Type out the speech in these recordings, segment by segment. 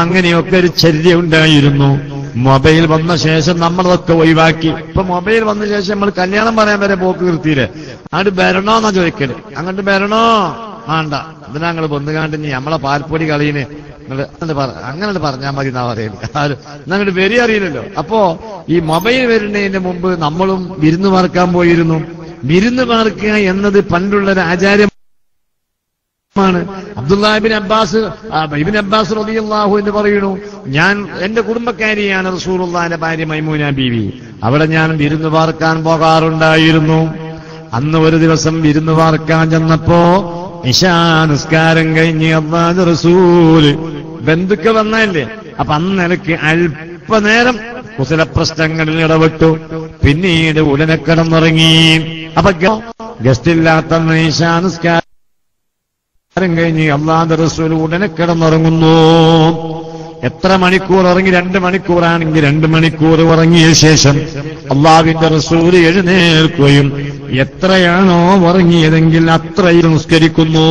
അങ്ങനെയൊക്കെ ഒരു ചര്യ ഉണ്ടായിരുന്നു. മൊബൈൽ വന്ന ശേഷം നമ്മളതൊക്കെ ഒഴിവാക്കി. ഇപ്പൊ മൊബൈൽ വന്ന ശേഷം നമ്മൾ കല്യാണം പറയാൻ വരെ പോക്ക് നിർത്തിയില്ലേ. അങ്ങോട്ട് വരണോന്നാ ചോദിക്കല്. അങ്ങോട്ട് വരണോ വേണ്ട, ഇതിനാ ഞങ്ങൾ വന്നുകാണ്ട് നമ്മളെ പാൽപ്പൊടി കളീന് അങ്ങനെ പറഞ്ഞാൽ മതി എന്നാ പറയുന്നത്. എന്നങ്ങോട്ട് വരി അറിയില്ലല്ലോ. അപ്പോ ഈ മൊബൈൽ വരുന്നതിന് മുമ്പ് നമ്മളും വിരുന്ന് പാർക്കാൻ പോയിരുന്നു. വിരുന്ന് പാർക്കുക എന്നത് പണ്ടുള്ളൊരു ആചാര്യം. അബ്ദുല്ലാഹിബ്നു അബ്ബാസ് റളിയല്ലാഹു എന്ന് പറയുന്നു, ഞാൻ എന്റെ കുടുംബക്കാരിയാണ് റസൂലുള്ളാഹിന്റെ ഭാര്യ മൈമൂന ബീവി. അവിടെ ഞാൻ വിരുന്ന് പാർക്കാൻ പോകാറുണ്ടായിരുന്നു. അന്ന് ഒരു ദിവസം വിരുന്ന് പാർക്കാൻ ചെന്നപ്പോ ഇശാ നിസ്കാരം കഴിഞ്ഞ് അല്ലാഹുവിന്റെ റസൂല് ബന്ധുക്കൾ വന്നല്ലേ. അപ്പൊ അന്നിലക്ക് അല്പനേരം കുശല പ്രശ്നങ്ങളിൽ ഇടപെട്ടു. പിന്നീട് ഉടനെ കിടന്നുറങ്ങി. അപ്പൊ ഗസ്റ്റില്ലാത്ത ഇശാ നിസ്കാരം കഴിഞ്ഞ് അല്ലാഹുവിന്റെ റസൂൽ ഉടനെ കിടന്നുറങ്ങുന്നു. എത്ര മണിക്കൂർ ഉറങ്ങി? 2 മണിക്കൂറാണെങ്കിൽ 2 മണിക്കൂർ ഉറങ്ങിയ ശേഷം അല്ലാഹുവിന്റെ റസൂൽ എഴുന്നേൽക്കുകയും എത്രയാണോ ഉറങ്ങിയതെങ്കിൽ അത്രയും നിസ്കരിക്കുന്നു.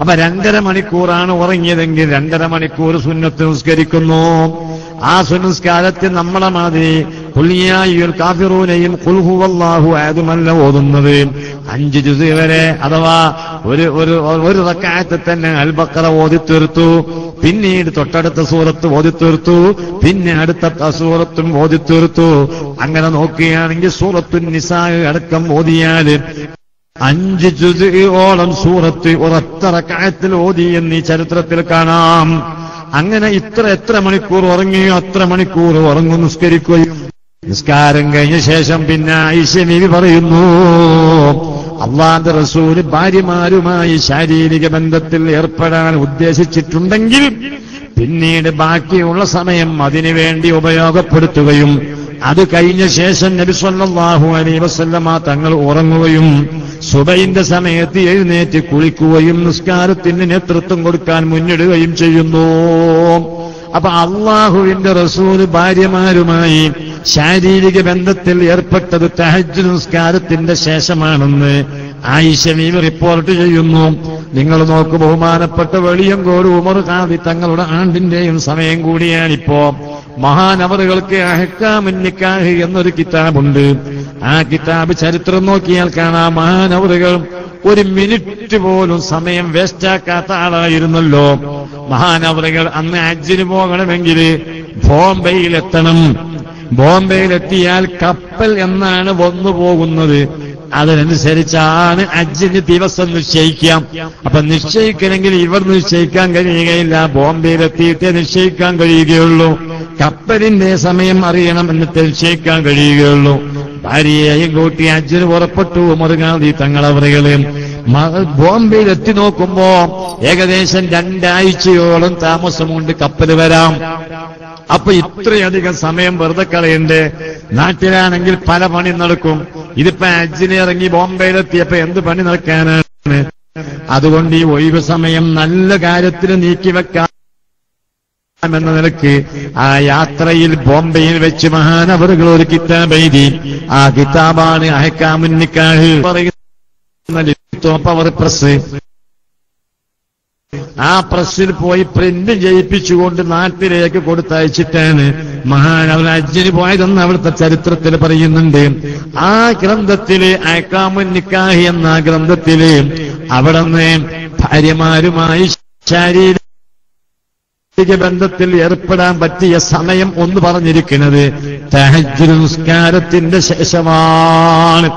അപ്പൊ 2.5 മണിക്കൂറാണ് ഉറങ്ങിയതെങ്കിൽ 2.5 മണിക്കൂർ സുന്നത്ത് നിസ്കരിക്കുന്നു. ആ സുന്നസ്കാരത്തിൽ നമ്മളെ മാതിരി ഖുൽ യാ അയ്യുൽ കാഫിറൂനയും ഖുൽ ഹുവല്ലാഹു അഹദുമല്ല ഓതുന്നത് 5 ജുസ് വരെ, അഥവാ ഒരു റക്അത്തിൽ തന്നെ അൽ ബഖറ ഓതി തീർത്തു. പിന്നീട് തൊട്ടടുത്ത സൂറത്ത് ഓതി തീർത്തു. പിന്നെ അടുത്ത സൂറത്തും ഓതി തീർത്തു. അങ്ങനെ നോക്കുകയാണെങ്കിൽ സൂറത്തുൻ നിസാ അടക്കം ഓതിയാൽ 5 ജുസ്ഓളം സൂറത്ത് ഒരൊറ്റ റക്അത്തിൽ ഓതി എന്നീ ചരിത്രത്തിൽ കാണാം. അങ്ങനെ എത്ര മണിക്കൂർ ഉറങ്ങിയോ അത്ര മണിക്കൂർ ഉറങ്ങും, നിസ്കരിക്കുകയും. നിസ്കാരം കഴിഞ്ഞ ശേഷം പിന്നെ ആയിഷ ബീവി പറയുന്നു, അല്ലാഹുവിന്റെ റസൂൽ ഭാര്യമാരുമായി ശാരീരിക ബന്ധത്തിൽ ഏർപ്പെടാൻ ഉദ്ദേശിച്ചിട്ടുണ്ടെങ്കിൽ പിന്നീട് ബാക്കിയുള്ള സമയം അതിനുവേണ്ടി ഉപയോഗപ്പെടുത്തുകയും അത് കഴിഞ്ഞ ശേഷം നബി സല്ലല്ലാഹു അലൈഹി വസല്ലമ തങ്ങൾ ഉറങ്ങുകയും സുബഹിന്റെ സമയത്ത് എഴുന്നേറ്റ് കുളിക്കുകയും നിസ്കാരത്തിന് നേതൃത്വം കൊടുക്കാൻ മുന്നിടുകയും ചെയ്യുന്നു. അപ്പൊ അല്ലാഹുവിന്റെ റസൂല് ഭാര്യമാരുമായി ശാരീരിക ബന്ധത്തിൽ ഏർപ്പെട്ടത് തഹജ്ജുദ് നിസ്കാരത്തിന്റെ ശേഷമാണെന്ന് ആയിഷ ബീവി റിപ്പോർട്ട് ചെയ്യുന്നു. നിങ്ങൾ നോക്കൂ, ബഹുമാനപ്പെട്ട വെളിയങ്കോട് ഉമർ ഖാദി തങ്ങളുടെ ആണ്ടിന്റെയും സമയം കൂടിയാണിപ്പോ. മഹാനവറുകൾക്ക് അഹ്കാമുൻ നിക്കാഹ് എന്നൊരു കിതാബുണ്ട്. ആ കിതാബ് ചരിത്രം നോക്കിയാൽ കാണാം, മഹാനവറുകൾ 1 മിനിറ്റ് പോലും സമയം വേസ്റ്റാക്കാത്ത ആളായിരുന്നല്ലോ. മഹാനവറുകൾ അന്ന് ഹജ്ജിന് പോകണമെങ്കിൽ ബോംബെയിലെത്തണം. ബോംബെയിലെത്തിയാൽ കപ്പൽ എന്നാണ് വന്നു പോകുന്നത്. അതിനനുസരിച്ചാണ് ഹജ്ജിന് ദിവസം നിശ്ചയിക്കാം. അപ്പൊ നിശ്ചയിക്കണമെങ്കിൽ ഇവർ നിശ്ചയിക്കാൻ കഴിയുകയില്ല, ബോംബെയിലെത്തിയിട്ടേ നിശ്ചയിക്കാൻ കഴിയുകയുള്ളൂ. കപ്പലിന്റെ സമയം അറിയണം, എന്നിട്ട് നിശ്ചയിക്കാൻ കഴിയുകയുള്ളൂ. ഭാര്യയെയും കൂട്ടി ഹജ്ജിന് പുറപ്പെട്ടു ഉമർ ഖാദി തങ്ങളവറുകളെ. ബോംബെയിൽ എത്തി നോക്കുമ്പോ ഏകദേശം 2 ആഴ്ചയോളം താമസമുണ്ട് കപ്പല് വരാം. അപ്പൊ ഇത്രയധികം സമയം വെറുതെ കളയണ്ടേ? നാട്ടിലാണെങ്കിൽ പല പണി നടക്കും. ഇതിപ്പോ ഹജ്ജിന് ഇറങ്ങി ബോംബെയിലെത്തിയപ്പോ എന്ത് പണി നടക്കാനാണ്? അതുകൊണ്ട് ഈ ഒഴിവ് സമയം നല്ല കാര്യത്തിന് നീക്കിവെക്കാം എന്ന നിലക്ക് ആ യാത്രയിൽ ബോംബെയിൽ വെച്ച് മഹാനവറുകൾ ഒരു കിതാബ് എഴുതി. ആ കിതാബാണ് അഹ്കാമുൻ നിക്കാഹ് പറയുന്ന പവർ പ്രസ്. ആ പ്രസ്സിൽ പോയി പ്രിന്റ് ചെയ്യിപ്പിച്ചുകൊണ്ട് നാട്ടിലേക്ക് കൊടുത്തയച്ചിട്ടാണ് മഹാനവർ ഹജ്ജിന് പോയതെന്ന് അവിടുത്തെ ചരിത്രത്തിൽ പറയുന്നുണ്ട്. ആ ഗ്രന്ഥത്തില് അഹ്കാമുൻ നിക്കാഹ് എന്ന ഗ്രന്ഥത്തില് അവിടുന്ന് ഭാര്യമാരുമായി ശാരീരിക ബന്ധത്തിൽ ഏർപ്പെടാൻ പറ്റിയ സമയം ഒന്ന് പറഞ്ഞിരിക്കുന്നത് തഹജ്ജുദ് നിസ്കാരത്തിന്റെ ശേഷമാണ്.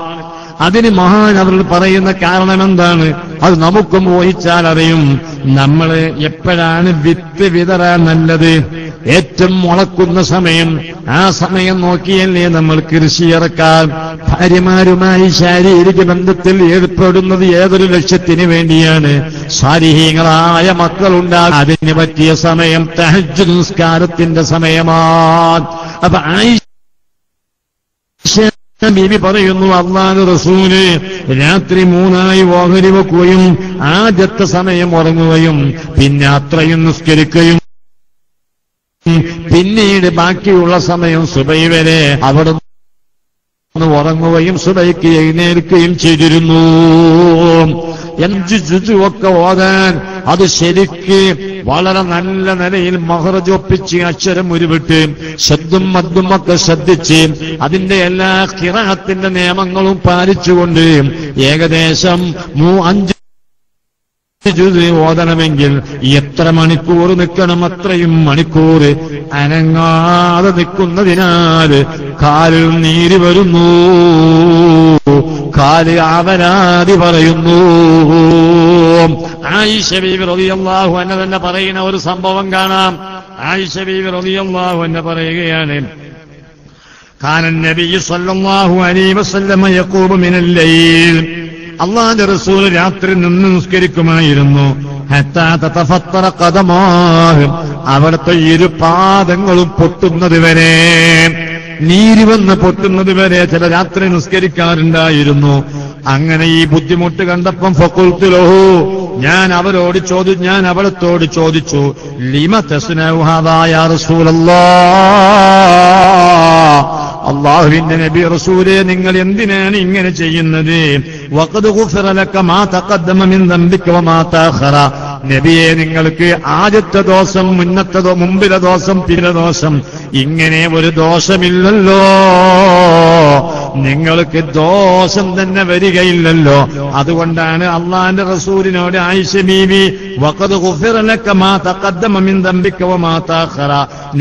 അതിന് മഹാനവർ പറയുന്ന കാരണം എന്താണ്? അത് നമുക്കും ഊഹിച്ചാൽ അറിയും. നമ്മൾ എപ്പോഴാണ് വിത്ത് വിതറാൻ നല്ലത്? ഏറ്റവും മുളക്കുന്ന സമയം. ആ സമയം നോക്കിയല്ലേ നമ്മൾ കൃഷി ഇറക്കാൻ. ഭാര്യമാരുമായി ശാരീരിക ബന്ധത്തിൽ ഏർപ്പെടുന്നത് ഏതൊരു ലക്ഷ്യത്തിന് വേണ്ടിയാണ്? സാലിഹീങ്ങളായ മക്കളുണ്ടാകും. അതിന് പറ്റിയ സമയം തഹജ്ജുദ് നിസ്കാരത്തിന്റെ സമയമാണ്. അപ്പൊ ആയിഷ ബീബി പറയുന്നു, അല്ലാഹുവിന്റെ റസൂല് രാത്രി 3 ഓഹരി വെക്കുകയും ആദ്യത്തെ സമയം ഉറങ്ങുകയും പിന്നെ അത്രയും നിസ്കരിക്കുകയും പിന്നീട് ബാക്കിയുള്ള സമയം സുബഹി വരെ അവിടെ ഉറങ്ങുകയും സുബഹിക്ക് എഴുന്നേൽക്കുകയും ചെയ്തിരുന്നു. 5 ജുസ് ഒക്കെ ഓതാൻ അത് ശരിക്ക് വളരെ നല്ല നിലയിൽ മഹ്റജ് ഒപ്പിച്ച് അക്ഷരം ഉരുവിട്ട് ശബ്ദും മദ്ദും ഒക്കെ ശ്രദ്ധിച്ച് അതിന്റെ എല്ലാ ഖിറാഅത്തിന്റെ നിയമങ്ങളും പാലിച്ചുകൊണ്ട് ഏകദേശം 5 ജുസ് ഓതണമെങ്കിൽ എത്ര മണിക്കൂർ നിൽക്കണം? അത്രയും മണിക്കൂർ അനങ്ങാതെ നിൽക്കുന്നതിനാൽ കാലിൽ നീര് വരുന്നു, കാല് അവരാതി പറയുന്നു. ആയിഷ ബീവി റളിയല്ലാഹു അൻഹ തന്നെ പറയുന്ന ഒരു സംഭവം കാണാം. ആയിഷ ബീവി റളിയല്ലാഹു അൻഹ പറയുകയാണ്, കാന നബി സ്വല്ലല്ലാഹു അലൈഹി വസല്ലം യഖൂമു മിനൽ ലൈൽ, അല്ലാഹുവിന്റെ റസൂൽ രാത്രി നിന്ന് നിസ്കരിക്കുമായിരുന്നു. ഹത്താ തതഫത്തറ ഖദമാഹു, അവിടുത്തെ ഇരുപാദങ്ങളും പൊട്ടുന്നത് വരെ, നീര് വന്ന് പൊട്ടുന്നത് വരെ ചില രാത്രി നിസ്കരിക്കാറുണ്ടായിരുന്നു. അങ്ങനെ ഈ ബുദ്ധിമുട്ട് കണ്ടപ്പം ഫഖുൽതു ലഹു, ഞാൻ അവിടത്തോട് ചോദിച്ചു, ലിമ തസ്നഉ ഹാദാ യാ റസൂലല്ലാഹ്, അല്ലാഹുവിന്റെ നബി റസൂലേ, നിങ്ങൾ എന്തിനാണ് ഇങ്ങനെ ചെയ്യുന്നത്? വഖദ് ഗുഫിറ ലക മാ തഖദ്ദമ മിൻ ദംബിക വമാ തഅഖറ, നബിയെ നിങ്ങൾക്ക് ആദ്യത്തെ ദോഷം, മുമ്പിലെ ദോഷം, പിന്നിലെ ദോഷം, ഇങ്ങനെ ഒരു ദോഷമില്ലല്ലോ, നിങ്ങൾക്ക് ദോഷം തന്നെ വരികയില്ലല്ലോ. അതുകൊണ്ടാണ് അള്ളാന്റെ റസൂലിനോട് ആയിഷ ബീവി വഖദ് ഗുഫിറ ലക മാ തഖദ്ദമ മിൻ ദംബിക വമാ തഅഖറ,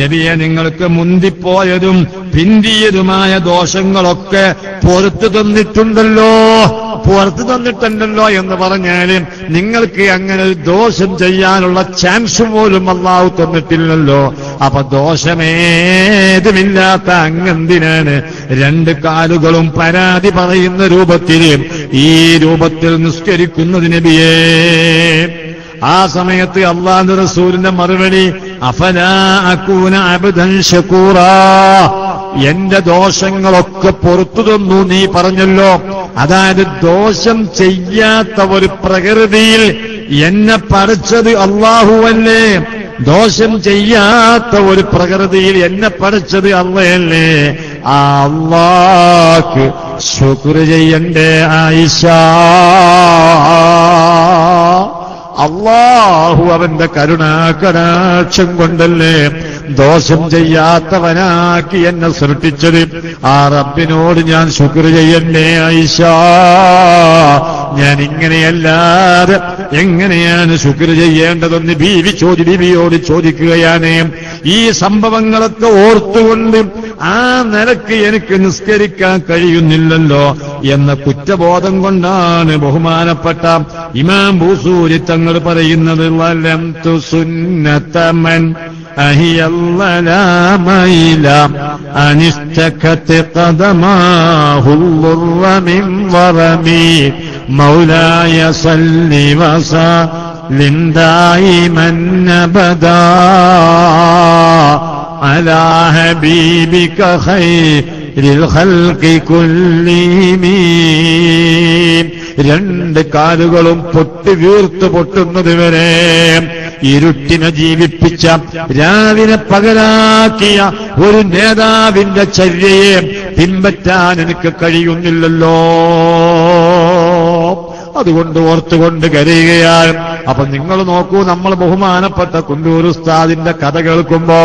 നബിയെ നിങ്ങൾക്ക് മുന്തിപ്പോയതും പിന്തിയതുമായ ദോഷങ്ങളൊക്കെ പുറത്തു തന്നിട്ടുണ്ടല്ലോ എന്ന് പറഞ്ഞാൽ നിങ്ങൾക്ക് അങ്ങനെ ഒരു ദോഷം ചെയ്യാനുള്ള ചാൻസ് പോലും അല്ലാഹു തന്നിട്ടില്ലല്ലോ. അപ്പൊ ദോഷമേതുമില്ലാത്ത അങ്ങെന്തിനാണ് 2 കാലുകളും പരാതി പറയുന്ന രൂപത്തിൽ ഈ രൂപത്തിൽ നിസ്കരിക്കുന്നത് നബിയേ? ആ സമയത്ത് അല്ലാഹുവിന്റെ റസൂലിന്റെ മറുപടി, അഫലാ അകൂന അബ്ദൻ ശകൂറാ, എന്റെ ദോഷങ്ങളൊക്കെ പുറത്തു തന്നു നീ പറഞ്ഞല്ലോ. അതായത് ദോഷം ചെയ്യാത്ത ഒരു പ്രകൃതിയിൽ എന്നെ പടച്ചത് അല്ലാഹുവല്ലേ, ദോഷം ചെയ്യാത്ത ഒരു പ്രകൃതിയിൽ എന്നെ പടച്ചത് അള്ളയല്ലേ. ആ അല്ലാഹ്ക്ക് ശുക്ർ ചെയ്യണ്ടേ ആയിഷ. അല്ലാഹു അവന്റെ കരുണാകടാക്ഷം കൊണ്ടല്ലേ ദോഷം ചെയ്യാത്തവനാക്കി എന്നെ സൃഷ്ടിച്ചത്. ആ റബ്ബിനോട് ഞാൻ ശുക്ർ ചെയ്യണ്ടേ ആയിഷ. ഞാൻ ഇങ്ങനെയല്ലാതെ എങ്ങനെയാണ് ശുക്ർ ചെയ്യേണ്ടതെന്ന് ബീവിയോട് ചോദിക്കുകയാണ്. ഈ സംഭവങ്ങളൊക്കെ ഓർത്തുകൊണ്ട് ആ നിലക്ക് എനിക്ക് നിസ്കരിക്കാൻ കഴിയുന്നില്ലല്ലോ എന്ന കുറ്റബോധം കൊണ്ടാണ് ബഹുമാനപ്പെട്ട ഇമാം ബൂസൂരി തങ്ങൾ പറയുന്നത്, വലം തു സുന്നതമൻ അഹിയല്ലലാമൈല അനിസ്തകത് ഖദമാഹുൽ മിൻ വറമി മൗലായ സല്ലി വസല്ലിം ദായിമൻ അബദാ അലാ ഹബീബിക ഖൈറിൽ ഖൽഖി കുല്ലിഹിം. 2 കാലുകളും പൊട്ടുന്നത് വരെ ഇരുട്ടിനെ ജീവിപ്പിച്ച, രാവിലെ പകലാക്കിയ ഒരു നേതാവിന്റെ ചര്യയെ പിൻപറ്റാൻ എനിക്ക് കഴിയുന്നില്ലല്ലോ. അതുകൊണ്ട് ഓർത്തുകൊണ്ട് കരയുകയാണ്. അപ്പൊ നിങ്ങൾ നോക്കൂ, നമ്മൾ ബഹുമാനപ്പെട്ട കുണ്ടൂർ ഉസ്താദിന്റെ കഥ കേൾക്കുമ്പോ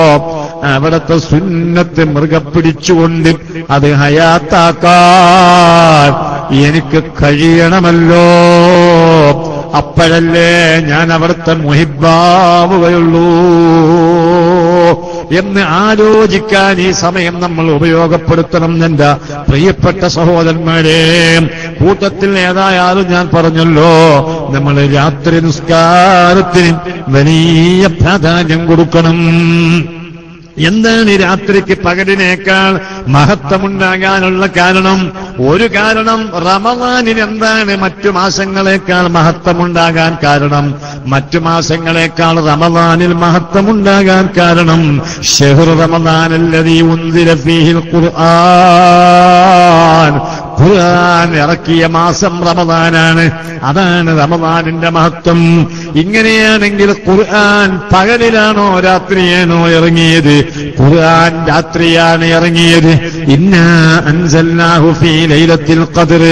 അവിടത്തെ സുന്നത്ത് മൃഗപ്പിടിച്ചുകൊണ്ട് അത് ഹയാത്താക്കാൻ എനിക്ക് കഴിയണമല്ലോ. അപ്പോഴല്ലേ ഞാൻ അവിടുത്തെ മുഹിബ്ബാവുകയുള്ളൂ എന്ന് ആലോചിക്കാൻ ഈ സമയം നമ്മൾ ഉപയോഗപ്പെടുത്തണം. എന്റെ പ്രിയപ്പെട്ട സഹോദരന്മാരെ, കൂട്ടത്തിൽ ഏതായാലും ഞാൻ പറഞ്ഞല്ലോ, നമ്മൾ രാത്രി നിസ്കാരത്തിന് വലിയ പ്രാധാന്യം കൊടുക്കണം. എന്താണ് ഈ രാത്രിക്ക് പകലിനേക്കാൾ മഹത്വമുണ്ടാകാനുള്ള കാരണം? ഒരു കാരണം, റമദാനിന് എന്താണ് മറ്റു മാസങ്ങളെക്കാൾ മഹത്വമുണ്ടാകാൻ കാരണം? മറ്റു മാസങ്ങളെക്കാൾ റമദാനിൽ മഹത്വമുണ്ടാകാൻ കാരണം ഷഹ്റു റമദാനല്ലദീ ഉൻസില ഫീഹിൽ ഖുർആൻ, ഖുർആൻ ഇറക്കിയ മാസം റമദാനാണ്. അതാണ് റമദാനിന്റെ മഹത്വം. ഇങ്ങനെയാണെങ്കിൽ ഖുർആൻ പകലിലാണോ രാത്രിയാണോ ഇറങ്ങിയത്? ഖുർആൻ രാത്രിയാണ് ഇറങ്ങിയത്. ഇന്നാ അൻസൽനാഹു ഫീ ലൈലത്തിൽ ഖദ്ർ.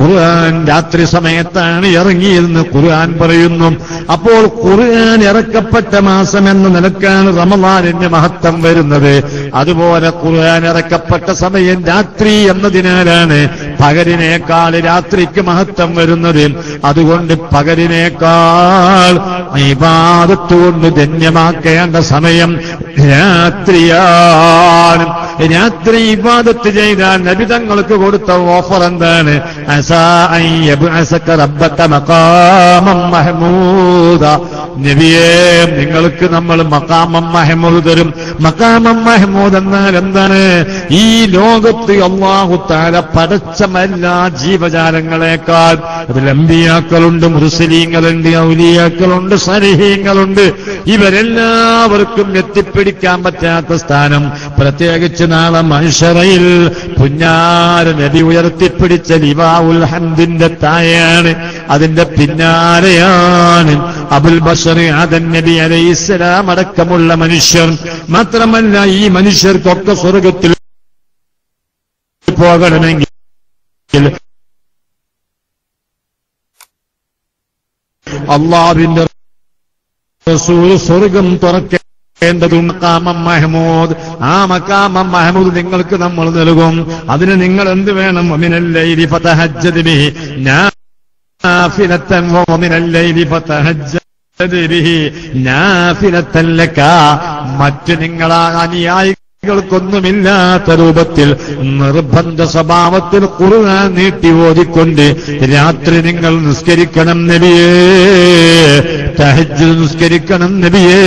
ഖുർആൻ രാത്രി സമയത്താണ് ഇറങ്ങിയതെന്ന് ഖുർആൻ പറയുന്നു. അപ്പോൾ ഖുർആൻ ഇറക്കപ്പെട്ട മാസം എന്ന നിലക്കാണ് റമദാനിന്റെ മഹത്വം വരുന്നത്. അതുപോലെ ഖുർആൻ ഇറക്കപ്പെട്ട സമയം രാത്രി എന്നതിനാലാണ് പകലിനേക്കാൾ രാത്രിക്ക് മഹത്വം വരുന്നത്. അതുകൊണ്ട് പകലിനേക്കാൾ ഇബാദത്ത് കൊണ്ട് ധന്യമാക്കേണ്ട സമയം രാത്രിയാണ്. രാത്രി ഇബാദത്ത് ചെയ്താൽ നബി തങ്ങൾക്ക് കൊടുത്ത ഓഫർ എന്താണ്? അസാ അൻ യബ്അസക റബ്ബക മഖാമം മഹ്മൂദ. നബിയേ, നിങ്ങൾക്ക് നമ്മൾ മഖാമം മഹ്മൂദ് തരും. മഖാമം മഹ്മൂദ് എന്നാൽ എന്താണ്? ഈ ലോകത്ത് അല്ലാഹു തആല പടച്ച എല്ലാ ജീവജാലങ്ങളെക്കാൾ അതിൽ അമ്പിയാക്കളുണ്ട്, മുർസലീങ്ങളുണ്ട്, ഔലിയാക്കളുണ്ട്, സലിഹീങ്ങളുണ്ട്. ഇവരെല്ലാവർക്കും എത്തിപ്പിടിക്കാൻ പറ്റാത്ത സ്ഥാനം, പ്രത്യേകിച്ച് നാളെ മഹ്ശറയിൽ പുന്നാര നബി ഉയർത്തിപ്പിടിച്ച ലിവാഉൽ ഹംദിന്റെ താഴെയാണ്. അതിന്റെ പിന്നാലെയാണ് അബുൽ ബശർ ആദം നബി അലൈഹിസ്സലാം അടക്കമുള്ള മനുഷ്യർ. മാത്രമല്ല, ഈ മനുഷ്യർക്കൊക്കെ സ്വർഗത്തിൽ പോകണമെങ്കിൽ അല്ലാഹുവിന്റെ റസൂൽ സ്വർഗം തുറക്കേണ്ടതും മഖാമം മഹ്മൂദ്. ആ മഖാമം മഹ്മൂദ് നിങ്ങൾക്ക് നമ്മൾ നൽകും. അതിന് നിങ്ങൾ എന്ത് വേണം? വമിനൽ ലൈലി ഫതഹജ്ജദ് ബിഹി നാഫിലതൻ വമിനൽ ലൈലി ഫതഹജ്ജദ് ബിഹി നാഫിലതൻ ലക. മറ്റ് നിങ്ങളാ ൊന്നുമില്ലാത്ത രൂപത്തിൽ നിർബന്ധ സ്വഭാവത്തിൽ ഖുർആൻ നീട്ടി ഓതിക്കൊണ്ട് രാത്രി നിങ്ങൾ നിസ്കരിക്കണം നബിയേ, തഹജ്ജുദ് നിസ്കരിക്കണം നബിയേ.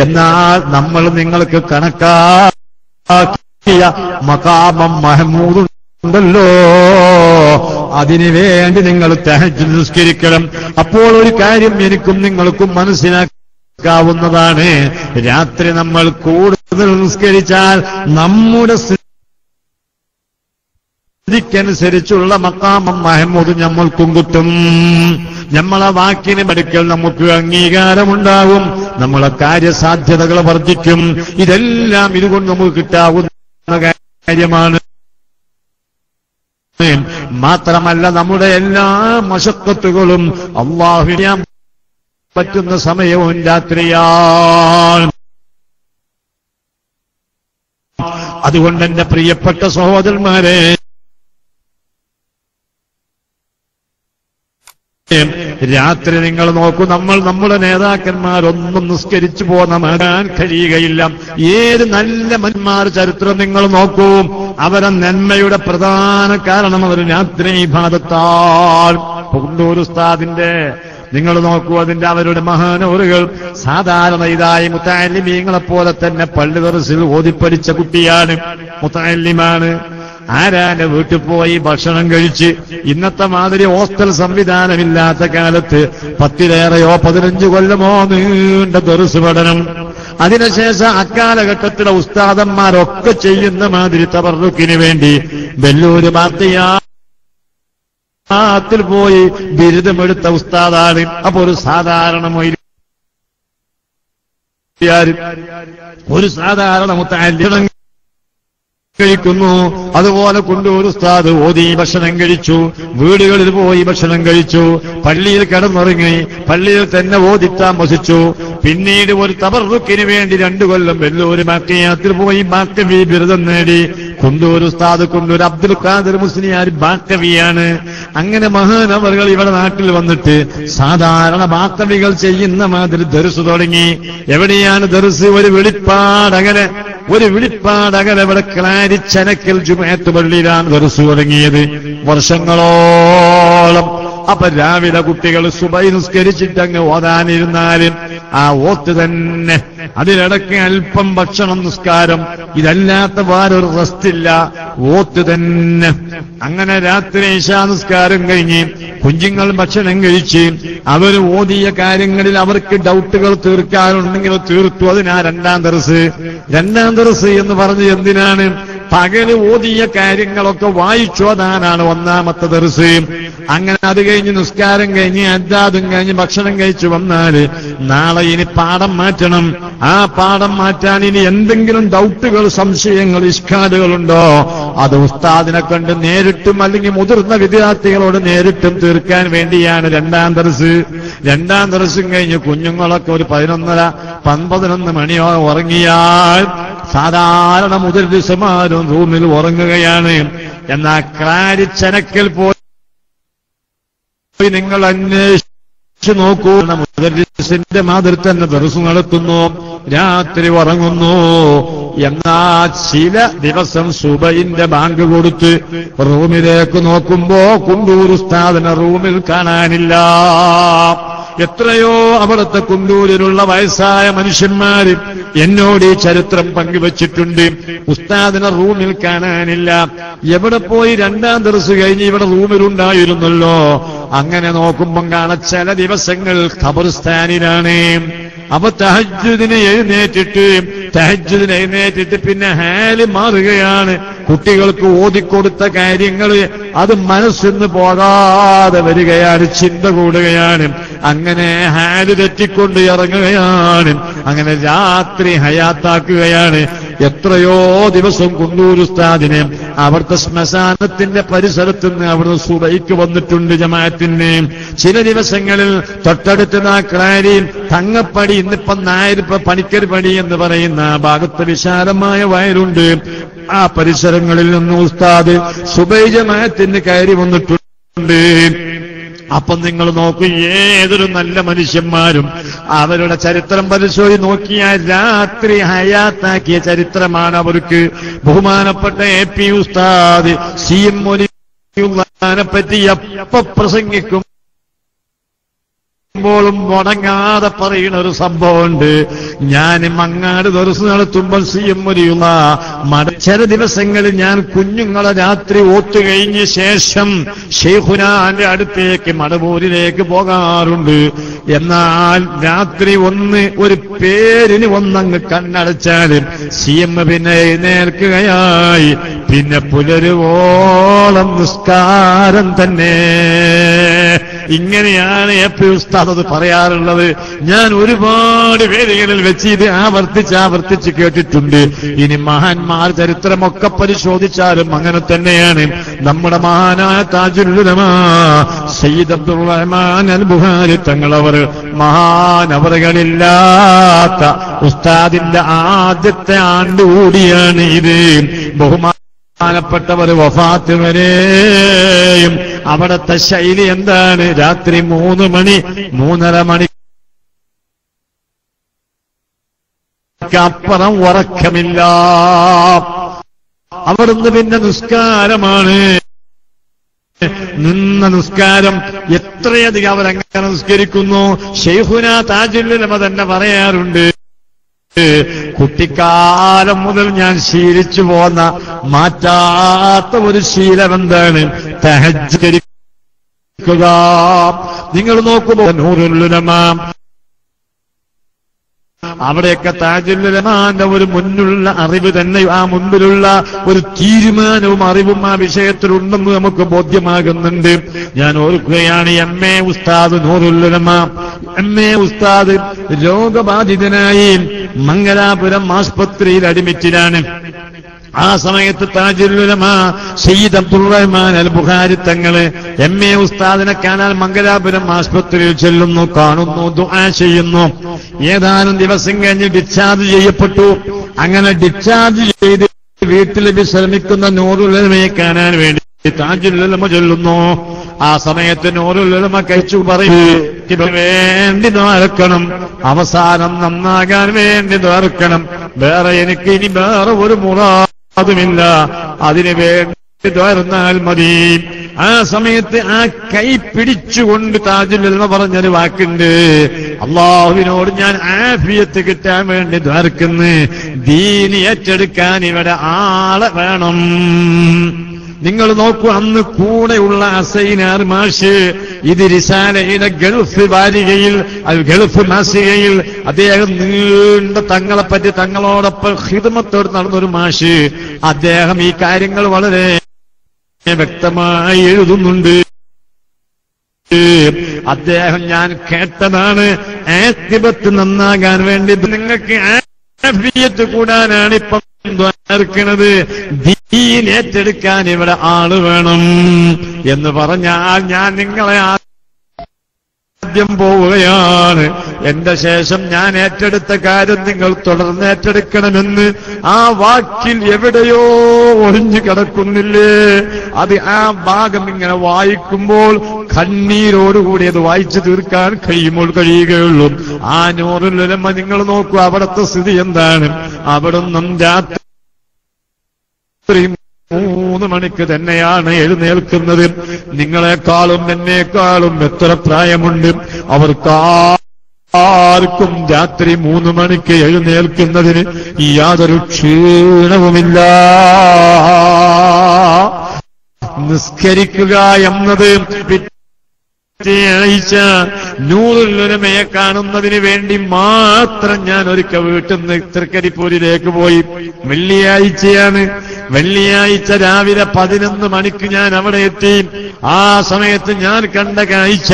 എന്നാൽ നമ്മൾ നിങ്ങൾക്ക് കണക്കാക്കിയ മഖാമം മഹ്മൂദ് ഉണ്ടല്ലോ, അതിനു വേണ്ടി നിങ്ങൾ തഹജ്ജുദ് നിസ്കരിക്കണം. അപ്പോൾ ഒരു കാര്യം എനിക്കും നിങ്ങൾക്കും മനസ്സിലാക്കാവുന്നതാണ്. രാത്രി നമ്മൾ കൂടുതൽ നിസ്കരിച്ചാൽ നമ്മുടെ സ്ഥിതിക്കനുസരിച്ചുള്ള മഖാമം മഹ്മൂദ് നമ്മൾക്കും കിട്ടും. നമ്മളെ വാക്കിന് പഠിക്കൽ നമുക്ക് അംഗീകാരമുണ്ടാകും, നമ്മളെ കാര്യസാധ്യതകൾ വർദ്ധിക്കും. ഇതെല്ലാം ഇതുകൊണ്ട് നമുക്ക് കിട്ടാവുന്ന കാര്യമാണ്. മാത്രമല്ല, നമ്മുടെ എല്ലാ മശക്കത്തുകളും അല്ലാഹുവിനെ പറ്റുന്ന സമയവും രാത്രിയാണ്. അതുകൊണ്ട് എന്റെ പ്രിയപ്പെട്ട സഹോദരന്മാരെ, രാത്രി നിങ്ങൾ നോക്കൂ, നമ്മുടെ നേതാക്കന്മാരൊന്നും നിസ്കരിച്ചു പോന്ന മാറാൻ കഴിയുകയില്ല. ഏത് നല്ല മന്മാർ ചരിത്രം നിങ്ങൾ നോക്കൂ, അവരെ നന്മയുടെ പ്രധാന കാരണം അവർ രാത്രി ഇബാദത്താണ്. കൊണ്ടൂർ ഉസ്താദിന്റെ നിങ്ങൾ നോക്കൂ, അതിന്റെ അവരുടെ മഹാനൂറുകൾ സാധാരണ ഇതായി മുത്തഅല്ലിമീങ്ങളെ പോലെ തന്നെ പള്ളി ദർസിൽ ഓതിപ്പടിച്ച കുട്ടിയാണ്, മുത്തഅല്ലിമാണ്. ആരാന്റെ വീട്ടിൽ പോയി ഭക്ഷണം കഴിച്ച്, ഇന്നത്തെ മാതിരി ഹോസ്റ്റൽ സംവിധാനമില്ലാത്ത കാലത്ത് 10-ലേറെയോ 15 കൊല്ലമോ നീണ്ട ദർസ് പഠനം. അതിനുശേഷം അക്കാലഘട്ടത്തിലെ ഉസ്താദന്മാരൊക്കെ ചെയ്യുന്ന മാതിരി തബറുക്കിന് വേണ്ടി വെല്ലൂര് ത്തിൽ പോയി ബിരുദമെടുത്ത ഉസ്താദാണ്. അപ്പൊ ഒരു സാധാരണ മുത്തഅല്ലിം കഴിക്കുന്നു. അതുപോലെ കൊണ്ടൊരു ഉസ്താദ് ഓതി ഭക്ഷണം കഴിച്ചു, വീടുകളിൽ പോയി ഭക്ഷണം കഴിച്ചു, പള്ളിയിൽ കിടന്നുറങ്ങി, പള്ളിയിൽ തന്നെ ഓതിത്താൻ വസിച്ചു. പിന്നീട് ഒരു തബറുക്കിന് വേണ്ടി 2 കൊല്ലം വെല്ലൂര് ബാക്കിയാത്തിൽ പോയി ബാക്കവി ബിരുദം നേടി. കൊണ്ടൂർ ഉസ്താദ് കൊണ്ടൂർ അബ്ദുൽ ഖാദിർ മുസ്ലിയാർ ബാക്കവിയാണ്. അങ്ങനെ മഹാനവറുകൾ ഇവിടെ നാട്ടിൽ വന്നിട്ട് സാധാരണ ബാക്കവികൾ ചെയ്യുന്ന മാതിരി ദർസ് തുടങ്ങി. എവിടെയാണ് ദർസ്? ഒരു വെളിപ്പാടകലെ ഇവിടെ ക്ലാരിച്ചനക്കൽ ജുമുഅത്ത് പള്ളിയിലാണ് ദർസ് തുടങ്ങിയത്. വർഷങ്ങളോളം. അപ്പൊ രാവിലെ കുട്ടികൾ സുബഹി നിസ്കരിച്ചിട്ടങ്ങ് ഓതാനിരുന്നാലും ആ ഓത്ത് തന്നെ, അതിലിടയ്ക്ക് അല്പം ഭക്ഷണം, നിസ്കാരം, ഇതല്ലാത്ത വേറൊരു റെസ്റ്റില്ല, ഓത്ത് തന്നെ. അങ്ങനെ രാത്രി ഇശാ നിസ്കാരം കഴിഞ്ഞ് കുഞ്ഞുങ്ങൾ ഭക്ഷണം കഴിച്ച് അവർ ഓതിയ കാര്യങ്ങളിൽ അവർക്ക് ഡൗട്ടുകൾ തീർക്കാനുണ്ടെങ്കിൽ തീർത്തു. അതിനാ രണ്ടാം ദർസ് എന്ന് പറഞ്ഞ് എന്തിനാണ്? പകല് ഓതിയ കാര്യങ്ങളൊക്കെ വായിച്ചോതാനാണ് ഒന്നാമത്തെ ദർസ്. അങ്ങനെ അത് കഴിഞ്ഞ് നിസ്കാരം കഴിഞ്ഞ് അദ്ദാദും കഴിഞ്ഞ് ഭക്ഷണം കഴിച്ചു വന്നാല് നാളെ ഇനി പാഠം മാറ്റണം. ആ പാഠം മാറ്റാൻ ഇനി എന്തെങ്കിലും ഡൗട്ടുകൾ, സംശയങ്ങൾ, ഇഷ്കാലുകളുണ്ടോ അത് ഉസ്താദിനെ കണ്ട് നേരിട്ടും അല്ലെങ്കിൽ മുതിർന്ന വിദ്യാർത്ഥികളോട് നേരിട്ടും തീർക്കാൻ വേണ്ടിയാണ് രണ്ടാം ദർസ്. രണ്ടാം ദർസും കഴിഞ്ഞ് കുഞ്ഞുങ്ങളൊക്കെ ഒരു 11:30-11 മണിയോ ഉറങ്ങിയാൽ സാധാരണ മുദർരിസുമാരും റൂമിൽ ഉറങ്ങുകയാണ്. എന്നാൽ ക്രാരിച്ചനക്കൽ പോയി നിങ്ങൾ അന്വേഷിച്ചു നോക്കൂ. മുദർരിസിന്റെ മാതിരി തന്നെ ദർസ് നടത്തുന്നു, രാത്രി ഉറങ്ങുന്നു. എന്നാ ചില ദിവസം സുബഹിന്റെ ബാങ്ക് കൊടുത്ത് റൂമിലേക്ക് നോക്കുമ്പോ കുണ്ടൂർ ഉസ്താദിനെ റൂമിൽ കാണാനില്ല. എത്രയോ അവിടുത്തെ കുണ്ടൂരിലുള്ള വയസ്സായ മനുഷ്യന്മാര് എന്നോട് ഈ ചരിത്രം പങ്കുവച്ചിട്ടുണ്ട്. ഉസ്താദിനെ റൂമിൽ കാണാനില്ല. എവിടെ പോയി? രണ്ടാം ദർസ് കഴിഞ്ഞ് ഇവിടെ റൂമിലുണ്ടായിരുന്നല്ലോ. അങ്ങനെ നോക്കുമ്പം കാണാൻ ചില ദിവസങ്ങൾ ഖബർസ്ഥാനിലാണ്. അപ്പൊ തഹജ്ജുദിന് എഴുന്നേറ്റിട്ട് പിന്നെ ഹാല് മാറുകയാണ്. കുട്ടികൾക്ക് ഓതിക്കൊടുത്ത കാര്യങ്ങൾ അത് മനസ്സിന്ന് പോകാതെ വരികയാണ്, ചിന്ത കൂടുകയാണ്. അങ്ങനെ ഹാല് തെറ്റിക്കൊണ്ട് ഇറങ്ങുകയാണ്. അങ്ങനെ രാത്രി ഹയാത്താക്കുകയാണ്. എത്രയോ ദിവസം കുണ്ടൂർ ഉസ്താദിനെ അവിടുത്തെ ശ്മശാനത്തിന്റെ പരിസരത്ത് നിന്ന് അവിടുന്ന് സുബഹിക്ക് വന്നിട്ടുണ്ട് ജമാഅത്തിന്. ചില ദിവസങ്ങളിൽ തൊട്ടടുത്ത് ക്ലാരി തങ്ങപ്പടി, ഇന്നിപ്പം നായരിപ്പ പണിക്കർ പടി എന്ന് പറയുന്ന ഭാഗത്ത് വിശാലമായ വയലുണ്ട്. ആ പരിസരങ്ങളിൽ നിന്ന് ഉസ്താദ് സുബഹി ജമാഅത്തിന് കയറി വന്നിട്ടുണ്ട്. അപ്പം നിങ്ങൾ നോക്കൂ, ഏതൊരു നല്ല മനുഷ്യന്മാരും അവരുടെ ചരിത്രം പരിശോധി നോക്കിയാൽ രാത്രി ഹയാത്താക്കിയ ചരിത്രമാണ് അവർക്ക്. ബഹുമാനപ്പെട്ട AP ഉസ്താദ് CM മൊലിയുള്ളാനെ പറ്റി എപ്പ പ്രസംഗിക്കും ും മുടങ്ങാതെ പറയുന്ന ഒരു സംഭവമുണ്ട്. ഞാൻ മങ്ങാട് ദർസ് നടത്തുമ്പോൾ CM മൊലിയുള്ള ചില ദിവസങ്ങളിൽ ഞാൻ കുഞ്ഞുങ്ങളെ രാത്രി ഓത്തു കഴിഞ്ഞ ശേഷം ഷെയ്ഖുനാന്റെ അടുത്തേക്ക് മടവൂരിലേക്ക് പോകാറുണ്ട്. എന്നാൽ രാത്രി ഒരു പേരിന് ഒന്നങ്ങ് കണ്ണടച്ചാലും CM പിന്നെ എഴുന്നേൽക്കുകയായി. പിന്നെ പുലരുവോളം നിസ്കാരം തന്നെ. ഇങ്ങനെയാണ് AP ഉസ്താദ് അത് പറയാറുള്ളത്. ഞാൻ ഒരുപാട് വേദികളിൽ വെച്ച് ഇത് ആവർത്തിച്ച് കേട്ടിട്ടുണ്ട്. ഇനി മഹാന്മാർ ചരിത്രമൊക്കെ പരിശോധിച്ചാലും അങ്ങനെ തന്നെയാണ്. നമ്മുടെ മഹാനായ താജുൽ ഉലമാ സയ്യിദ് അബ്ദുർ റഹ്മാൻ അൽ ബുഖാരി തങ്ങളവർ മഹാനവറുകളില്ലാത്ത ഉസ്താദിന്റെ ആദ്യത്തെ ആണ്ടുകൂടിയാണ് ഇത്. ബഹുമാനപ്പെട്ടവർ വഫാത്ത് വരെയും അവിടത്തെ ശൈലി എന്താണ്? രാത്രി 3 മണി 3:30 മണിക്കപ്പുറം ഉറക്കമില്ല. അവിടുന്ന് പിന്നെ നിസ്കാരമാണ്, നിന്ന നിസ്കാരം. എത്രയധികം അവരങ്ങനെ നിസ്കരിക്കുന്നു. ശൈഖുന താജുൽ ഉലമ തന്നെ പറയാറുണ്ട്, കുട്ടിക്കാലം മുതൽ ഞാൻ ശീലിച്ചു പോന്ന മാറ്റാത്ത ഒരു ശീലം എന്താണ്? തഹജ്ജുദ്. നിങ്ങൾ നോക്കുമ്പോൾ നൂറുൽ ഉലമ അവിടെയൊക്കെ താജുൽ ഉലമാന്റെ ഒരു മുന്നിലുള്ള അറിവ് തന്നെ, ആ മുൻപിലുള്ള ഒരു തീരുമാനവും അറിവും ആ വിഷയത്തിലുണ്ടെന്ന് നമുക്ക് ബോധ്യമാകുന്നുണ്ട്. ഞാൻ ഓർക്കുകയാണ്, MA ഉസ്താദ് നൂറുൽ ഉലമ, MA ഉസ്താദ് രോഗബാധിതനായി മംഗലാപുരം ആസ്പത്രിയിൽ അഡ്മിറ്റിലാണ്. ആ സമയത്ത് താജുൽ ഉലമ സയ്യിദ് അബ്ദുർ റഹ്മാൻ അൽ ബുഖാരി തങ്ങള് MA ഉസ്താദിനെ കാണാൻ മംഗലാപുരം ആസ്പത്രിയിൽ ചെല്ലുന്നു, കാണുന്നു, ദുആ ചെയ്യുന്നു. ഏതാനും ദിവസം കഴിഞ്ഞ് ഡിസ്ചാർജ് ചെയ്യപ്പെട്ടു. അങ്ങനെ ഡിസ്ചാർജ് ചെയ്ത് വീട്ടിൽ വിശ്രമിക്കുന്ന നൂറുൽ ഉലമയെ കാണാൻ വേണ്ടി താജുൽ ഉലമ ചൊല്ലുന്നു. ആ സമയത്ത് നൂറുൽ ഉലമ കഴിച്ചു പറയും, വേണ്ടി ദ്വാരക്കണം, അവസാനം നന്നാകാൻ വേണ്ടി ദ്വാരക്കണം. എനിക്ക് ഇനി വേറെ ഒരു മുറാദുമില്ല, അതിനു വേണ്ടി ദ്വാരുന്നാൽ മതി. ആ സമയത്ത് ആ കൈ പിടിച്ചുകൊണ്ട് താജുൽ ഉലമ പറഞ്ഞൊരു വാക്കുണ്ട്, അള്ളാഹുവിനോട് ഞാൻ ആഫിയത്ത് കിട്ടാൻ വേണ്ടി ദ്വാരക്കുന്നു, ദീനി ഏറ്റെടുക്കാൻ ഇവിടെ ആളെ വേണം. നിങ്ങൾ നോക്കൂ, അന്ന് കൂടെയുള്ള അസൈനാർ മാഷ് ഇത് റിസാലയുടെ ഗൾഫ് വാരികയിൽ, ഗൾഫ് മാസികയിൽ അദ്ദേഹം നീണ്ട തങ്ങളെപ്പറ്റി തങ്ങളോടൊപ്പം ഖിദ്മത്തോട് നടന്നൊരു മാഷ്, അദ്ദേഹം ഈ കാര്യങ്ങൾ വളരെ വ്യക്തമായി എഴുതുന്നുണ്ട്. അദ്ദേഹം ഞാൻ കേട്ടതാണ്, ആഖിബത്ത് നന്നാകാൻ വേണ്ടി നിങ്ങൾക്ക് ആഫിയത്ത് കൂടാനാണ് ഇപ്പം ദ്വാർക്കണത്, ദീൻ ഏറ്റെടുക്കാൻ ഇവിടെ ആള് വേണം എന്ന് പറഞ്ഞാൽ ഞാൻ നിങ്ങളെ ആദ്യം പോവുകയാണ്. എന്റെ ശേഷം ഞാൻ ഏറ്റെടുത്ത കാര്യം നിങ്ങൾ തുടർന്ന് ഏറ്റെടുക്കണമെന്ന് ആ വാക്കിൽ എവിടെയോ ഒളിഞ്ഞു കിടക്കുന്നില്ലേ? അത് ആ ഭാഗം ഇങ്ങനെ വായിക്കുമ്പോൾ കണ്ണീരോടുകൂടി അത് വായിച്ചു തീർക്കാൻ കഴിയുകയുള്ളൂ. ആ നൂറുൽ ഉലമ നിങ്ങൾ നോക്കൂ, അവിടുത്തെ സ്ഥിതി എന്താണ്? അവിടുന്ന് രാത്രി 3 മണിക്ക് തന്നെയാണ് എഴുന്നേൽക്കുന്നത്. നിങ്ങളെക്കാളും എന്നേക്കാളും എത്ര പ്രായമുണ്ട് അവർക്കാർക്കും രാത്രി 3 മണിക്ക് എഴുന്നേൽക്കുന്നതിന് യാതൊരു ക്ഷീണവുമില്ല. നിസ്കരിക്കുക എന്നത് ആഴ്ച നൂറുൽ ഉലമയെ കാണുന്നതിന് വേണ്ടി മാത്രം ഞാൻ ഒരിക്കൽ വീട്ടിൽ നിന്ന് തൃക്കരിപ്പൂരിലേക്ക് പോയി. വെള്ളിയാഴ്ചയാണ്. വെള്ളിയാഴ്ച രാവിലെ 11 മണിക്ക് ഞാൻ അവിടെ എത്തി. ആ സമയത്ത് ഞാൻ കണ്ട കാഴ്ച,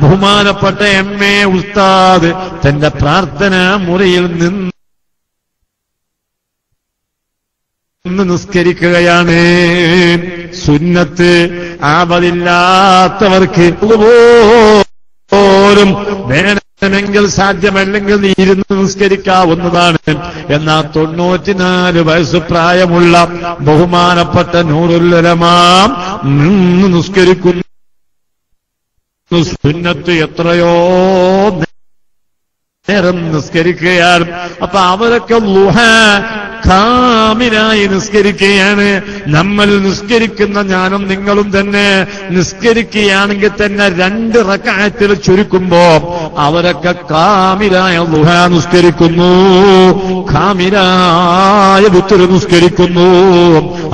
ബഹുമാനപ്പെട്ട MA ഉസ്താദ് തന്റെ പ്രാർത്ഥനാ മുറിയിൽ നിന്ന് നിസ്കരിക്കുകയാണ്. സുന്നത്ത് ആപതില്ലാത്തവർക്ക് പോലും വേണമെങ്കിൽ സാധ്യമല്ലെങ്കിൽ ഇരുന്ന് നിസ്കരിക്കാവുന്നതാണ്. എന്നാൽ 94 വയസ്സ് പ്രായമുള്ള ബഹുമാനപ്പെട്ട നൂറുൽ ഉലമ നിന്ന് നിസ്കരിക്കുന്നു. സുന്നത്ത് എത്രയോ നേരം നിസ്കരിക്കുകയാണ്. അപ്പൊ അവരൊക്കെ ളുഹ കാമിലായി നിസ്കരിക്കുകയാണ്. നമ്മൾ നിസ്കരിക്കുന്ന ഞാനും നിങ്ങളും തന്നെ നിസ്കരിക്കുകയാണെങ്കിൽ തന്നെ 2 റക്അത്തിൽ ചുരുക്കുമ്പോ അവരൊക്കെ കാമിലായ ളുഹ നിസ്കരിക്കുന്നു, കാമിലായ വിത്ർ നിസ്കരിക്കുന്നു.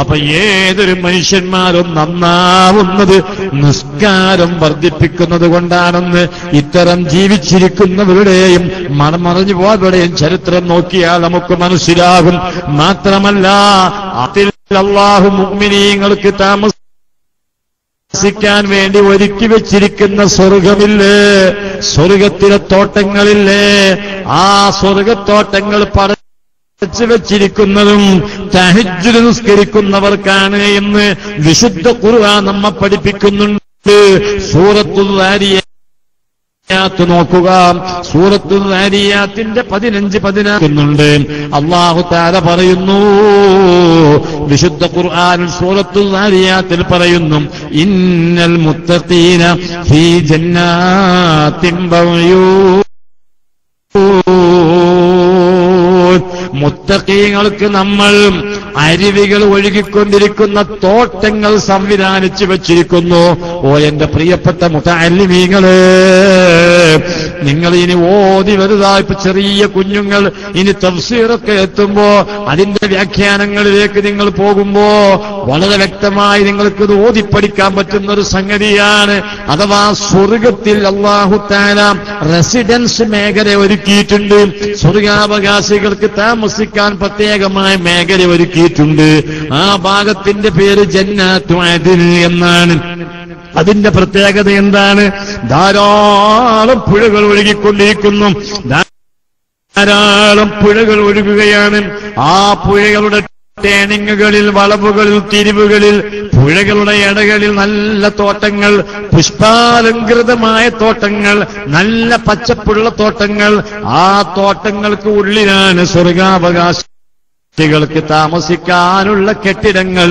അപ്പൊ ഏതൊരു മനുഷ്യന്മാരും നന്നാവുന്നത് നിസ്കാരം വർദ്ധിപ്പിക്കുന്നത് കൊണ്ടാണെന്ന് ഇത്തരം ജീവിച്ചിരിക്കുന്നവരുടെയും മറഞ്ഞു പോയവരുടെയും ചരിത്രം നോക്കിയാൽ നമുക്ക് മനസ്സിലാകും. മാത്രമല്ല, അതിൽ അല്ലാഹു മുഅ്മിനീങ്ങൾക്ക് താമസിക്കാൻ വേണ്ടി ഒരുക്കി വെച്ചിരിക്കുന്ന സ്വർഗമില്ലേ, സ്വർഗത്തിലെ തോട്ടങ്ങളില്ലേ, ആ സ്വർഗത്തോട്ടങ്ങൾ പടച്ചു വെച്ചിരിക്കുന്നതും തഹജ്ജുദ് നിസ്കരിക്കുന്നവർക്കാണ് എന്ന് വിശുദ്ധ ഖുർആൻ നമ്മെ പഠിപ്പിക്കുന്നുണ്ട്. സൂറത്തുൽ ദാരിയാത്ത് നോക്കുക, സൂറത്തുൽ ദാരിയാത്തിന്റെ 15-16 അല്ലാഹു തആല പറയുന്നു. വിശുദ്ധ ഖുർആനിൽ സൂറത്തുൽ ദാരിയാത്തിൽ പറയുന്നു, ഇന്നൽ മുത്തഖീന ഫീ ജന്നാത്തിൻ വഉയൂൻ. മുത്തഖീങ്ങൾക്ക് നമ്മൾ അരുവികൾ ഒഴുകിക്കൊണ്ടിരിക്കുന്ന തോട്ടങ്ങൾ സംവിധാനിച്ചു വച്ചിരിക്കുന്നു. ഓ എന്റെ പ്രിയപ്പെട്ട മുതഅല്ലിമീങ്ങളെ, നിങ്ങൾ ഇനി ഓതി വലുതായി ചെറിയ കുഞ്ഞുങ്ങൾ ഇനി തഫ്സീറൊക്കെ എത്തുമ്പോ അതിന്റെ വ്യാഖ്യാനങ്ങളിലേക്ക് നിങ്ങൾ പോകുമ്പോ വളരെ വ്യക്തമായി നിങ്ങൾക്കിത് ഓതിപ്പടിക്കാൻ പറ്റുന്ന ഒരു സംഗതിയാണ്. അഥവാ സ്വർഗത്തിൽ അല്ലാഹു തആല റെസിഡൻസ് മേഖല ഒരുക്കിയിട്ടുണ്ട്. സ്വർഗാവകാശികൾക്ക് താമസിക്കാൻ പ്രത്യേകമായ മേഖല ഒരുക്കിയിട്ടുണ്ട്. ആ ഭാഗത്തിന്റെ പേര് ജന്നാത്തു അദ്ൻ എന്നാണ്. അതിന്റെ പ്രത്യേകത എന്താണ്? ധാരാളം പുഴകൾ ഒഴുകിക്കൊണ്ടിരിക്കുന്നു, ധാരാളം പുഴകൾ ഒഴുകുകയാണ്. ആ പുഴകളുടെ ടേണിങ്ങുകളിൽ, വളവുകളിൽ, തിരിവുകളിൽ, പുഴകളുടെ ഇടകളിൽ നല്ല തോട്ടങ്ങൾ, പുഷ്പാലങ്കൃതമായ തോട്ടങ്ങൾ, നല്ല പച്ചപ്പുള്ള തോട്ടങ്ങൾ. ആ തോട്ടങ്ങൾക്ക് ഉള്ളിലാണ് സ്വർഗാവകാശികൾക്ക് താമസിക്കാനുള്ള കെട്ടിടങ്ങൾ.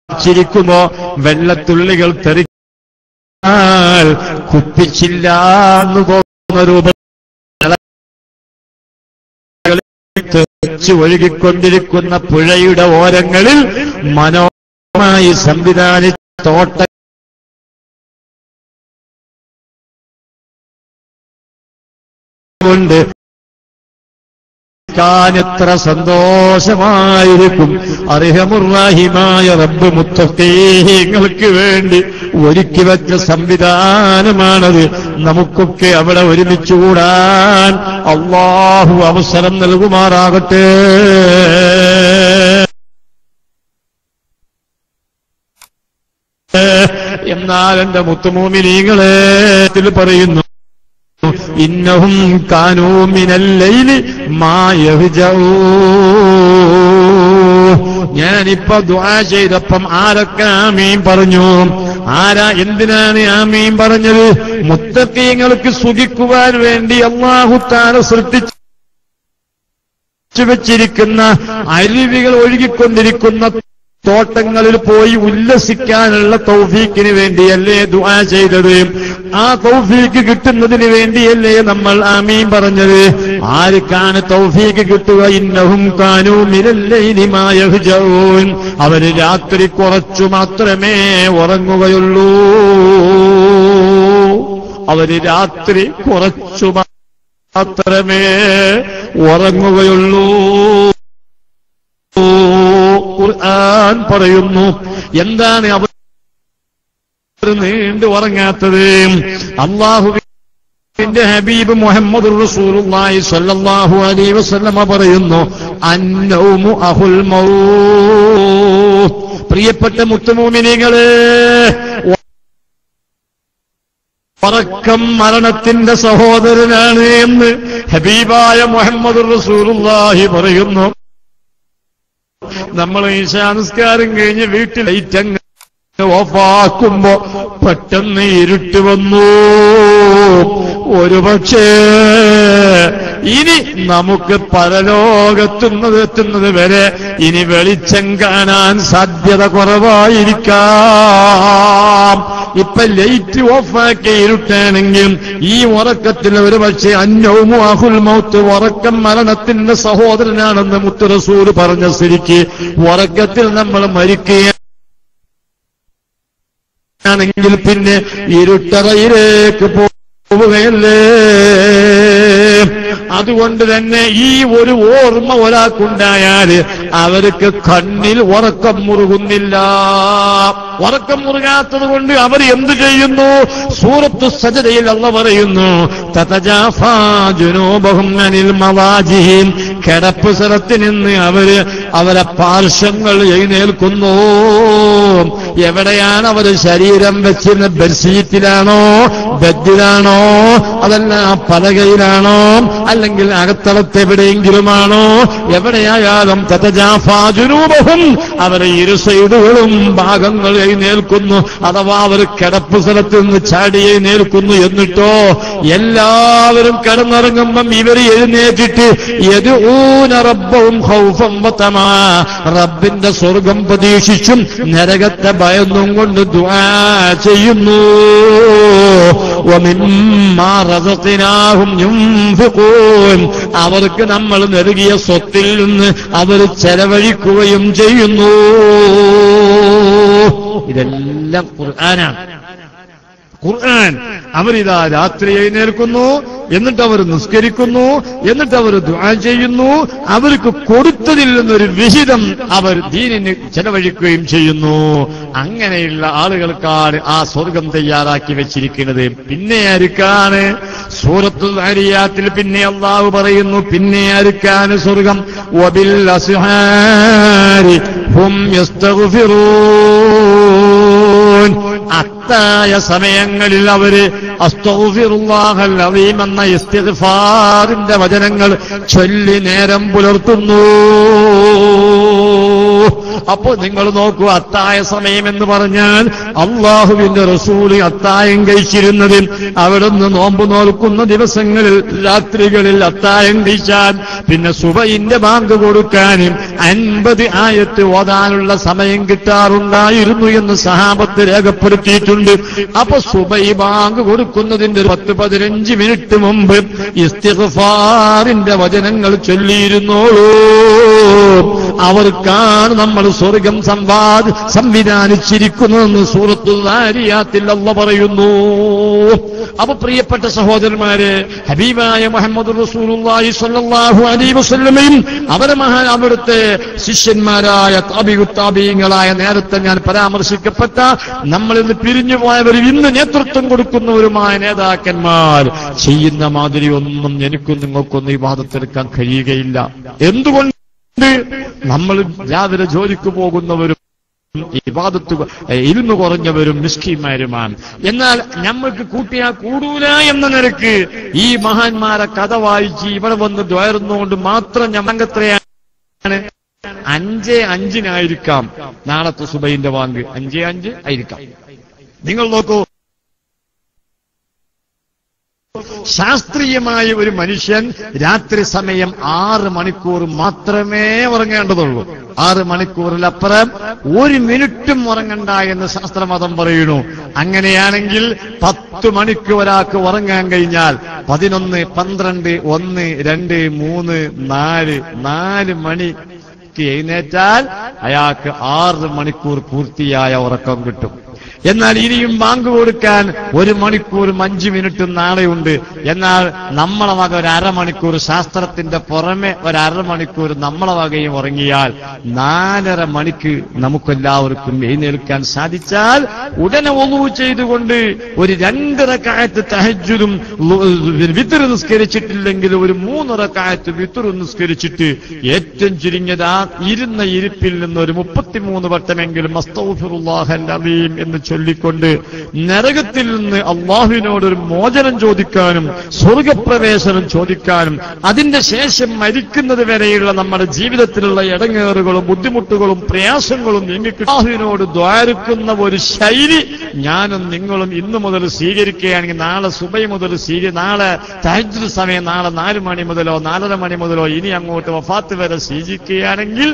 ചിരിക്കുമ്പോ വെള്ളത്തുള്ളികൾ തെറിച്ചാൽ കുപ്പിച്ചില്ലാന്ന് തോന്നുന്ന രൂപത്തിൽ തെറിച്ച് ഒഴുകിക്കൊണ്ടിരിക്കുന്ന പുഴയുടെ ഓരങ്ങളിൽ മനോഹരമായി സംവിധാനിച്ച തോട്ടം കൊണ്ട് എത്ര സന്തോഷമായിരിക്കും. അർഹമുർറഹീമായ റബ്ബ് മുത്തഖീങ്ങൾക്ക് വേണ്ടി ഒരുക്കി വെച്ച സംവിധാനമാണത്. നമുക്കൊക്കെ അവിടെ ഒരുമിച്ചുകൂടാൻ അല്ലാഹു അവസരം നൽകുമാറാകട്ടെ. എന്നാൽ എന്റെ മുത്തുമോമിനീങ്ങളെ പറയുന്നു, ഇന്നഹും കാനൂ മിനൽ ലൈലി മാ യഹ്ജഊൻ. ഞാനിപ്പോ ദുആ ചെയ്തപ്പം ആരൊക്കെ ആമീൻ പറഞ്ഞു? എന്തിനാണ് ആമീൻ പറഞ്ഞത്? മുത്തഖീങ്ങൾക്ക് സുഖിക്കുവാൻ വേണ്ടി അല്ലാഹു തആല സൃഷ്ടിച്ചു വെച്ചിരിക്കുന്ന അരുവികൾ ഒഴുകിക്കൊണ്ടിരിക്കുന്ന തോട്ടങ്ങളിൽ പോയി ഉല്ലസിക്കാനുള്ള തൗഫീക്കിന് വേണ്ടിയല്ലേ ദുആ ചെയ്തത്? ആ തൗഫീക്ക് കിട്ടുന്നതിന് വേണ്ടിയല്ലേ നമ്മൾ ആമീൻ പറഞ്ഞത്? ആർക്കാണ് തൗഫീക്ക് കിട്ടുക? ഇന്നഹും കാനൂ മിനൽ ലൈലി മാ യഹ്ജഊൻ. അവര് രാത്രി കുറച്ചു മാത്രമേ ഉറങ്ങുകയുള്ളൂ. അവര് രാത്രി കുറച്ചു മാത്രമേ ഉറങ്ങുകയുള്ളൂ. ഖുർആൻ പറയുന്നു. എന്താണ് അവർ നീണ്ടു ഉറങ്ങാത്തത്? അല്ലാഹുവിന്റെ ഹബീബ് മുഹമ്മദുർ റസൂലുള്ളാഹി സ്വല്ലല്ലാഹു അലൈഹി വസല്ലമ പറയുന്നു, അന്നൗമു അഹുൽ മൗത്ത്. പ്രിയപ്പെട്ട മുത്തുമോമിനീങ്ങളെ, ഉറക്കം മരണത്തിന്റെ സഹോദരനാണ് എന്ന് ഹബീബായ മുഹമ്മദുർ റസൂലുള്ളാഹി പറയുന്നു. നമ്മൾ ഇശാ നിസ്കാരം കഴിഞ്ഞ് വീട്ടിൽ ലൈറ്റങ്ങ് ഓഫാക്കുമ്പോ പെട്ടെന്ന് ഇരുട്ട് വന്നു. ഒരുപക്ഷേ ഇനി നമുക്ക് പരലോകത്തുന്നത് വരെ ഇനി വെളിച്ചം കാണാൻ സാധ്യത കുറവായിരിക്കാം. ഇപ്പൊ ലൈറ്റ് ഓഫാക്കി ഇരുട്ടാണെങ്കിലും ഈ ഉറക്കത്തിൽ ഒരു പക്ഷേ അന്നൗമു അഹുൽ മൗത്ത്, ഉറക്കം മരണത്തിന്റെ സഹോദരനാണെന്ന് മുത്ത് റസൂൽ പറഞ്ഞ സ്ഥിതിക്ക് ഉറക്കത്തിൽ നമ്മൾ മരിക്കുകയാണെങ്കിൽ പിന്നെ ഇരുട്ടറയിലേക്ക് പോവുകയല്ലേ? അതുകൊണ്ട് തന്നെ ഈ ഒരു ഓർമ്മ ഒരാൾക്കുണ്ടായാൽ അവർക്ക് കണ്ണിൽ ഉറക്കം മുറുകുന്നില്ല. ഉറക്കം മുറുകാത്തത് കൊണ്ട് അവർ എന്ത് ചെയ്യുന്നു? സൂറത്തു സജദയിൽ അല്ലാഹു പറയുന്നു, തതജാഫാ ജുനൂബഹും അനിൽ മവാജിഹി. കിടപ്പ് സ്ഥലത്ത് നിന്ന് അവരെ പാർശ്വങ്ങൾ എഴുന്നേൽക്കുന്നു. എവിടെയാണ് അവർ ശരീരം വെച്ചിരുന്ന? ബെഡ്ഷീറ്റിലാണോ, ബെഡിലാണോ, അതല്ല പലകയിലാണോ, അല്ലെങ്കിൽ അകത്തളത്തെവിടെയെങ്കിലുമാണോ? എവിടെയായാലും തതജാഫാ ജുനൂബഹും, അവരെ ഇരു സൈഡുകളും ഭാഗങ്ങൾ എഴുന്നേൽക്കുന്നു. അഥവാ അവർ കിടപ്പ് സ്ഥലത്ത് നിന്ന് ചാടി എഴുന്നേൽക്കുന്നു. എന്നിട്ടോ എല്ലാവരും കിടന്നിറങ്ങുമ്പം ഇവർ എഴുന്നേറ്റിട്ട് യദ്ഊന റബ്ബഹും ഖൗഫൻ വതമാ, റബ്ബിന്റെ സ്വർഗം പ്രതീക്ഷിച്ചും നരകത്തെ ഭയന്നും കൊണ്ട് ദുആ ചെയ്യുന്നു. വമിമ്മാ റസഖ്നാഹും യുൻഫിഖൂൻ, അവർക്ക് നമ്മൾ നൽകിയ സ്വത്തിൽ നിന്ന് അവർ ചെലവഴിക്കുകയും ചെയ്യുന്നു. ഇതെല്ലാം ഖുർആനാണ്. ഖുർആൻ. അവരിതാ രാത്രി എഴുന്നേൽക്കുന്നു, എന്നിട്ട് അവർ നിസ്കരിക്കുന്നു, എന്നിട്ട് അവർ ദുആ ചെയ്യുന്നു. അവർക്ക് കൊടുത്തതിൽ നിന്നൊരു വിഹിതം അവർ ദീനിന് ചെലവഴിക്കുകയും ചെയ്യുന്നു. അങ്ങനെയുള്ള ആളുകൾക്കാണ് ആ സ്വർഗം തയ്യാറാക്കി വെച്ചിരിക്കുന്നത്. പിന്നെ ആർക്കാണ്? സൂറത്തുൽ അരിയാത്തിൽ പിന്നെ അല്ലാഹു പറയുന്നു, പിന്നെ ആർക്കാണ് സ്വർഗം? വബിൽ അസ്ഹാരി ഹും യസ്തഗ്ഫിറൂൻ. അത്തായ സമയങ്ങളിൽ അവര് അസ്തഗ്ഫിറുല്ലാഹൽ അദീം എന്ന ഇസ്തിഗ്ഫാറിന്റെ വചനങ്ങൾ ചൊല്ലി നേരം പുലർത്തുന്നു. അപ്പോ നിങ്ങൾ നോക്കൂ, അത്തായ സമയം എന്ന് പറഞ്ഞാൽ അള്ളാഹുവിന്റെ റസൂല് അത്തായം കഴിച്ചിരുന്നത് അവിടുന്ന് നോമ്പ് നോൽക്കുന്ന ദിവസങ്ങളിൽ രാത്രികളിൽ അത്തായം കഴിച്ചാൽ പിന്നെ സുബഹിന്റെ ബാങ്ക് കൊടുക്കാനും 50 ആയത്ത് ഓതാനുള്ള സമയം കിട്ടാറുണ്ടായിരുന്നു എന്ന് സഹാബത്ത് രേഖപ്പെടുത്തിയിട്ടുണ്ട്. അപ്പൊ സുബഹി ബാങ്ക് കൊടുക്കുന്നതിന്റെ 10-15 മിനിറ്റ് മുമ്പ് ഇസ്തിഗ്ഫാറിന്റെ വചനങ്ങൾ ചൊല്ലിയിരുന്നോളൂ. അവർക്കാണ് നമ്മൾ സ്വർഗം സംവിധാനിച്ചിരിക്കുന്നതെന്ന് സൂറത്തുൽ ദാരിയാത്തിൽ അല്ലാഹു പറയുന്നു. അപ്പൊ പ്രിയപ്പെട്ട സഹോദരന്മാരെ, ഹബീബായ മുഹമ്മദ് റസൂലുള്ളാഹി സ്വല്ലല്ലാഹു അലൈഹി വസല്ലമയും അവിടുത്തെ ശിഷ്യന്മാരായ താബിഈങ്ങളായ നേരത്തെ ഞാൻ പരാമർശിക്കപ്പെട്ട നമ്മളിൽ നിന്ന് പിരിഞ്ഞു പോയവരും ഇന്ന് നേതൃത്വം കൊടുക്കുന്നവരുമായ നേതാക്കന്മാർ ചെയ്യുന്ന മാതിരി ഒന്നും എനിക്കും നിങ്ങൾക്കൊന്നും ഇബാദത്തെടുക്കാൻ കഴിയുകയില്ല. എന്തുകൊണ്ട്? നമ്മൾ രാവിലെ ജോലിക്ക് പോകുന്നവരും ഇബാദത്ത് ഇൽമു കുറഞ്ഞവരും മിസ്കീന്മാരുമാണ്. എന്നാൽ നമ്മൾക്ക് കൂട്ടിയാൽ കൂടൂല എന്ന നിലക്ക് ഈ മഹാന്മാരെ കഥ വായിച്ച് ഇവിടെ വന്ന് ദ്വയറുന്നുകൊണ്ട് മാത്രം ഞമ്മക്കെത്രയാണ്? 5:05 നാളത്തെ സുബഹിന്റെ വാങ്ക് 5:05 ആയിരിക്കാം. നിങ്ങൾ നോക്കൂ, ശാസ്ത്രീയമായ ഒരു മനുഷ്യൻ രാത്രി സമയം 6 മണിക്കൂർ മാത്രമേ ഉറങ്ങേണ്ടതുള്ളൂ. 6 മണിക്കൂറിലപ്പുറം 1 മിനിറ്റും ഉറങ്ങണ്ട എന്ന് ശാസ്ത്രമതം പറയുന്നു. അങ്ങനെയാണെങ്കിൽ 10 മണിക്ക് ഒരാൾക്ക് ഉറങ്ങാൻ കഴിഞ്ഞാൽ 11, 12, 1, 2, 3, 4 മണിക്ക് എഴുന്നേറ്റാൽ അയാൾക്ക് 6 മണിക്കൂർ പൂർത്തിയായ ഉറക്കം കിട്ടും. എന്നാൽ ഇനിയും ബാങ്ക് കൊടുക്കാൻ 1 മണിക്കൂറും 5 മിനിറ്റും നാളെയുണ്ട്. എന്നാൽ നമ്മളെ വക 1/2 മണിക്കൂർ, ശാസ്ത്രത്തിന്റെ പുറമെ 1/2 മണിക്കൂർ നമ്മളെ വകയും ഉറങ്ങിയാൽ 4:30 മണിക്ക് നമുക്കെല്ലാവർക്കും എഴുന്നേൽക്കാൻ സാധിച്ചാൽ ഉടനെ വുളൂ ചെയ്തുകൊണ്ട് ഒരു 2 റക്അത്ത് തഹജ്ജുദും വിത്ർ നിസ്കരിച്ചിട്ടില്ലെങ്കിൽ ഒരു 3 റക്അത്ത് വിത്ർ നിസ്കരിച്ചിട്ട് ഏറ്റവും ചുരുങ്ങിയത് ആ ഇരുന്ന ഇരിപ്പിൽ നിന്ന് ഒരു 33 വട്ടമെങ്കിലും അസ്തഗ്ഫിറുല്ലാഹൽ അലീം എന്ന് ചൊല്ലിക്കൊണ്ട് നരകത്തിൽ നിന്ന് അള്ളാഹുവിനോടൊരു മോചനം ചോദിക്കാനും സ്വർഗപ്രവേശനം ചോദിക്കാനും അതിന്റെ ശേഷം മരിക്കുന്നത് വരെയുള്ള നമ്മുടെ ജീവിതത്തിലുള്ള ഇടങ്ങേറുകളും ബുദ്ധിമുട്ടുകളും പ്രയാസങ്ങളും നീങ്ങിക്കിട്ടും അള്ളാഹുവിനോട് ദ്വാരക്കുന്ന ഒരു ശൈലി ഞാനും നിങ്ങളും ഇന്നു മുതൽ സ്വീകരിക്കുകയാണെങ്കിൽ നാളെ സുബഹി മുതൽ നാളെ തഹജ്ജുദ് സമയം നാളെ 4 മണി മുതലോ 4:30 മണി മുതലോ ഇനി അങ്ങോട്ട് വഫാത്ത് വരെ സ്വീകരിക്കുകയാണെങ്കിൽ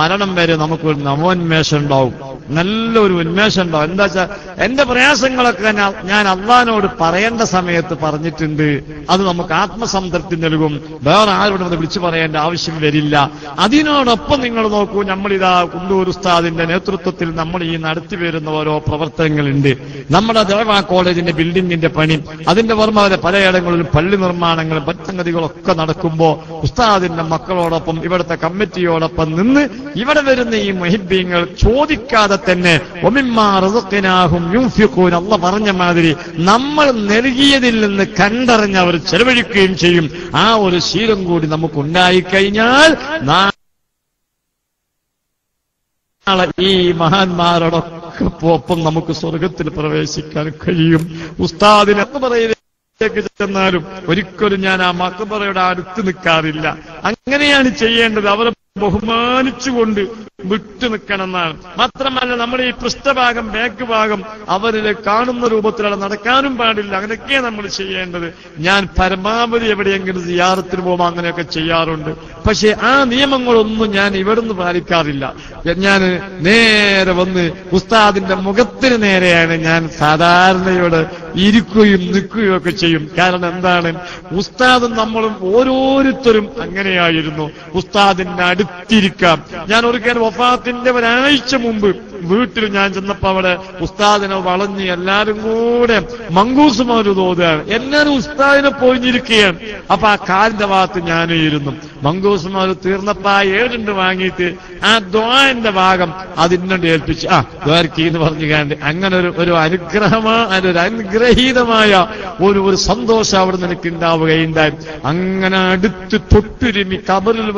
മരണം വരെ നമുക്കൊരു നവോന്മേഷം ഉണ്ടാവും, നല്ലൊരു ഉന്മേഷം ഉണ്ടാവും. എന്താ വെച്ചാൽ എന്റെ പ്രയാസങ്ങളൊക്കെ ഞാൻ അള്ളാഹിനോട് പറയേണ്ട സമയത്ത് പറഞ്ഞിട്ടുണ്ട്. അത് നമുക്ക് ആത്മസംതൃപ്തി നൽകും. വേറെ ആരോടും അത് വിളിച്ചു പറയേണ്ട ആവശ്യം വരില്ല. അതിനോടൊപ്പം നിങ്ങൾ നോക്കൂ, നമ്മളിതാ കുണ്ടൂർ ഉസ്താദിന്റെ നേതൃത്വത്തിൽ നമ്മൾ ഈ നടത്തി വരുന്ന ഓരോ പ്രവർത്തനങ്ങളുണ്ട്. നമ്മുടെ ദേവാ കോളേജിന്റെ ബിൽഡിങ്ങിന്റെ പണി, അതിന്റെ പുറമെ പലയിടങ്ങളിലും പള്ളി നിർമ്മാണങ്ങൾ, സംഗതികളൊക്കെ നടക്കുമ്പോ ഉസ്താദിന്റെ മക്കളോടൊപ്പം ഇവിടുത്തെ കമ്മിറ്റിയോടൊപ്പം നിന്ന് ഇവിടെ വരുന്ന ഈ മുഹിബ്ബീങ്ങൾ ചോദിക്കാതെ തന്നെ അല്ലാഹ് പറഞ്ഞ മാതിരി നമ്മൾ നൽകിയതിൽ നിന്ന് കണ്ടറിഞ്ഞ് അവർ ചെലവഴിക്കുകയും ചെയ്യും. ആ ഒരു ശീലം കൂടി നമുക്കുണ്ടായിക്കഴിഞ്ഞാൽ നാളെ ഈ മഹാന്മാരോടൊക്കെ ഒപ്പം നമുക്ക് സ്വർഗത്തിൽ പ്രവേശിക്കാൻ കഴിയും. ഉസ്താദിനെന്ന് പറയുന്നതിലേക്ക് ചെന്നാലും ഒരിക്കലും ഞാൻ ആ മക്ബറയുടെ അടുത്ത് നിൽക്കാറില്ല. അങ്ങനെയാണ് ചെയ്യേണ്ടത്. അവരെ ബഹുമാനിച്ചുകൊണ്ട് വിട്ടു നിൽക്കണമെന്നാണ്. മാത്രമല്ല നമ്മുടെ ഈ പൃഷ്ഠഭാഗം, ബാക്ക് ഭാഗം അവരിൽ കാണുന്ന രൂപത്തിലുള്ള നടക്കാനും പാടില്ല. അങ്ങനെയൊക്കെയാണ് നമ്മൾ ചെയ്യേണ്ടത്. ഞാൻ പരമാവധി എവിടെയെങ്കിലും സിയാറത്തിന് പോകുമ്പോൾ അങ്ങനെയൊക്കെ ചെയ്യാറുണ്ട്. പക്ഷെ ആ നിയമങ്ങളൊന്നും ഞാൻ ഇവിടുന്ന് പാലിക്കാറില്ല. ഞാൻ നേരെ വന്ന് ഉസ്താദിന്റെ മുഖത്തിന് നേരെയാണ് ഞാൻ സാധാരണ ഇവിടെ ഇരിക്കുകയും നിൽക്കുകയും ഒക്കെ ചെയ്യും. കാരണം എന്താണ്, ഉസ്താദും നമ്മളും ഓരോരുത്തരും അങ്ങനെയായിരുന്നു. ഉസ്താദിന്റെ അടുത്തിരിക്കാം. ഞാൻ ഒരിക്കൽ വഫാത്തിന്റെ ഒരാഴ്ച മുമ്പ് വീട്ടിൽ ഞാൻ ചെന്നപ്പോ അവിടെ ഉസ്താദിനെ വളഞ്ഞ് എല്ലാരും കൂടെ മങ്കൂസുമാര് തോന്നുകയാണ്. എല്ലാരും ഉസ്താദിനെ പോയിഞ്ഞിരിക്കുകയാണ്. അപ്പൊ ആ കാലിന്റെ ഭാഗത്ത് ഞാനും ഇരുന്നു. മങ്കൂസുമാര് തീർന്നപ്പോ ആ 7 വാങ്ങിയിട്ട് ആ ദ്വാന്റെ ഭാഗം അതിനോട് ഏൽപ്പിച്ച് ദ്വാരക്കീന്ന് പറഞ്ഞു കാണ്ട് അങ്ങനെ ഒരു അനുഗ്രഹീതമായ ഒരു സന്തോഷം അവിടെ നിനക്ക് ഉണ്ടാവുകയുണ്ടായി. അങ്ങനെ അടുത്ത് തൊട്ടുരുമി കബറിൽ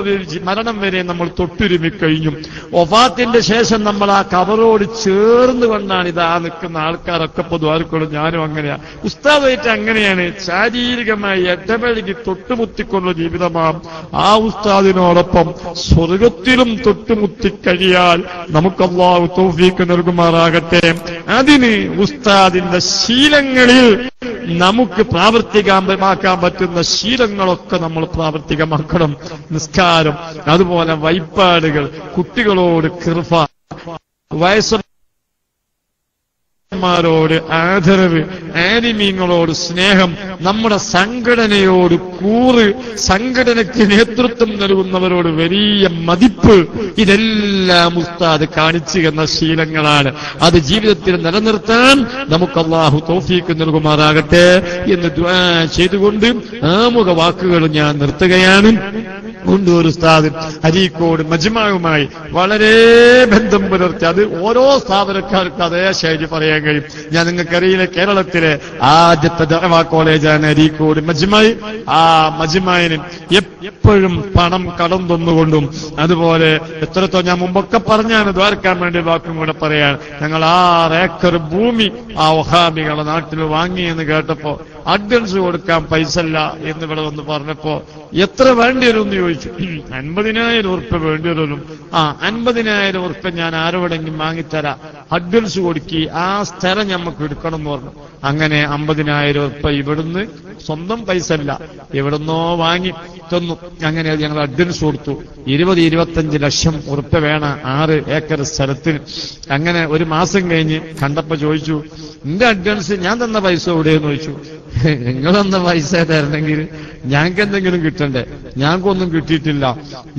മരണം വരെ നമ്മൾ തൊട്ടുരുമി കഴിഞ്ഞു. വഫാത്തിന്റെ ശേഷം നമ്മൾ ആ കബറോട് ചേർന്ന് കൊണ്ടാണ് ഇതാ നിൽക്കുന്ന ആൾക്കാരൊക്കെ ഇപ്പൊ ദ്വാരക്കോളും. ഞാനും അങ്ങനെയാ. ഉസ്താദായിട്ട് അങ്ങനെയാണ്. ശാരീരികമായി ഇടപഴകി തൊട്ടുമുത്തിക്കൊള്ള ജീവിതമാം. ആ ഉസ്താദിനോടൊപ്പം സ്വർഗത്തിലും തൊട്ടുമുത്തിക്കഴിയാൽ നമുക്ക് അല്ലാഹു തൗഫീഖ് നൽകുമാറാകട്ടെ. അതിന് ഉസ്താദിന്റെ ശീലങ്ങളിൽ നമുക്ക് പ്രാവർത്തികമാക്കാൻ പറ്റുന്ന ശീലങ്ങളൊക്കെ നമ്മൾ പ്രാവർത്തികമാക്കണം. നിസ്കാരം, അതുപോലെ വൈപ്പാടുകൾ, കുട്ടികളോട് കിർഫ, ോട് ആദരവ്, ആലിമീങ്ങളോട് സ്നേഹം, നമ്മുടെ സംഘടനയോട് കൂറ്, സംഘടനയ്ക്ക് നേതൃത്വം നൽകുന്നവരോട് വലിയ മതിപ്പ്, ഇതെല്ലാം ഉസ്താദ് കാണിച്ചു എന്ന ശീലങ്ങളാണ്. അത് ജീവിതത്തിൽ നിലനിർത്താൻ നമുക്ക് അല്ലാഹു തൗഫീഖ് നൽകുമാറാകട്ടെ എന്ന് ദുആ ചെയ്തുകൊണ്ട് ആമുഖ വാക്കുകൾ ഞാൻ നിർത്തുകയാണ്. മുണ്ടൂർ ഉസ്താദ് അരീക്കോട് മജ്മഉമായി വളരെ ബന്ധം പുലർത്തി, അത് ഓരോ സ്ഥാപനക്കാർക്കും അതേ ശൈലി പറയാൻ കഴിയും. ഞാൻ നിങ്ങൾക്കറിയില്ല, കേരളത്തിലെ ആദ്യത്തെ ദഅവാ കോളേജാണ് അരീക്കോട് മജ്മഅ്. ആ മജ്മഅിന് എപ്പോഴും പണം കടം തന്നുകൊണ്ടും, അതുപോലെ എത്രത്തോ ഞാൻ മുമ്പൊക്കെ പറഞ്ഞാണ്, ദ്വാരക്കാൻ വേണ്ടി വാക്കും കൂടെ പറയാണ്. ഞങ്ങൾ 6 ഏക്കർ ഭൂമി ആ വഹാബികളെ നാട്ടിൽ വാങ്ങിയെന്ന് കേട്ടപ്പോ അഡ്വാൻസ് കൊടുക്കാൻ പൈസ ഇല്ല എന്ന് ഇവിടെ വന്ന് പറഞ്ഞപ്പോ എത്ര വേണ്ടി വരും എന്ന് ചോദിച്ചു. 50,000 ഉറുപ്പ്യ വേണ്ടി വരും. 50,000 ഉറുപ്പ്യ ഞാൻ ആരോടെങ്കിലും വാങ്ങിത്തരാ, അഡ്വാൻസ് കൊടുക്കി, ആ സ്ഥലം ഞമ്മക്ക് എടുക്കണം എന്ന് പറഞ്ഞു. അങ്ങനെ 50,000 ഉറുപ്പ്യ ഇവിടുന്ന്, സ്വന്തം പൈസ അല്ല, എവിടുന്നോ വാങ്ങി തന്നു. അങ്ങനെ ഞങ്ങൾ അഡ്വാൻസ് കൊടുത്തു. 20-25 ലക്ഷം ഉറുപ്പ്യ വേണം 6 ഏക്കർ സ്ഥലത്തിന്. അങ്ങനെ ഒരു മാസം കഴിഞ്ഞ് കണ്ടപ്പോ ചോദിച്ചു, എന്റെ അഡ്വാൻസ് ഞാൻ തന്ന പൈസ എവിടെയെന്ന് ചോദിച്ചു. നിങ്ങൾ തന്ന പൈസ തരണമെങ്കിൽ ഞങ്ങൾക്ക് എന്തെങ്കിലും കിട്ടണ്ടേ? ഞങ്ങൾക്കൊന്നും കിട്ടിയിട്ടില്ല,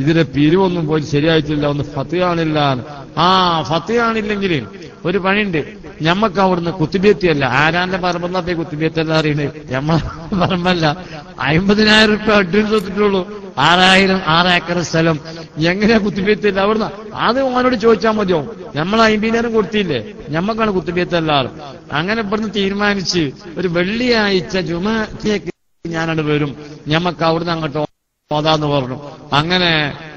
ഇതിലെ പിരിവൊന്നും പോയി ശരിയായിട്ടില്ല, ഒന്ന് ഫത്വാണില്ല. ഫത്വാണില്ലെങ്കിൽ ഒരു പണിയുണ്ട്, ഞമ്മക്ക് അവിടുന്ന് കുത്തുബിയത്തിയല്ല, ആരാന്റെ പറമ്പെന്നപ്പോ കുത്തുബിയത്തല്ല അറിയണേ, ഞമ്മ പറമ്പല്ല. 50,000 ഉറുപ്പ്യ അഡ്വാൻസ് കൊടുത്തിട്ടുള്ളൂ, 6 ഏക്കർ സ്ഥലം. എങ്ങനെയാ കുത്തുബിയത്തില്ല അവിടുന്ന്? അത് ഓനോട് ചോദിച്ചാൽ മതിയോ? നമ്മൾ 50,000 കൊടുത്തില്ലേ, ഞമ്മക്കാണ് കുത്തുബിയത്തല്ലാറും. അങ്ങനെ ഇവിടുന്ന് തീരുമാനിച്ച് ഒരു വെള്ളിയാഴ്ച ജുമഅത്തേക്ക് ഞാനവിടെ വരും, ഞമ്മക്ക് അവിടുന്ന് അങ്ങോട്ട് ഓതാന്ന് പറഞ്ഞു. അങ്ങനെ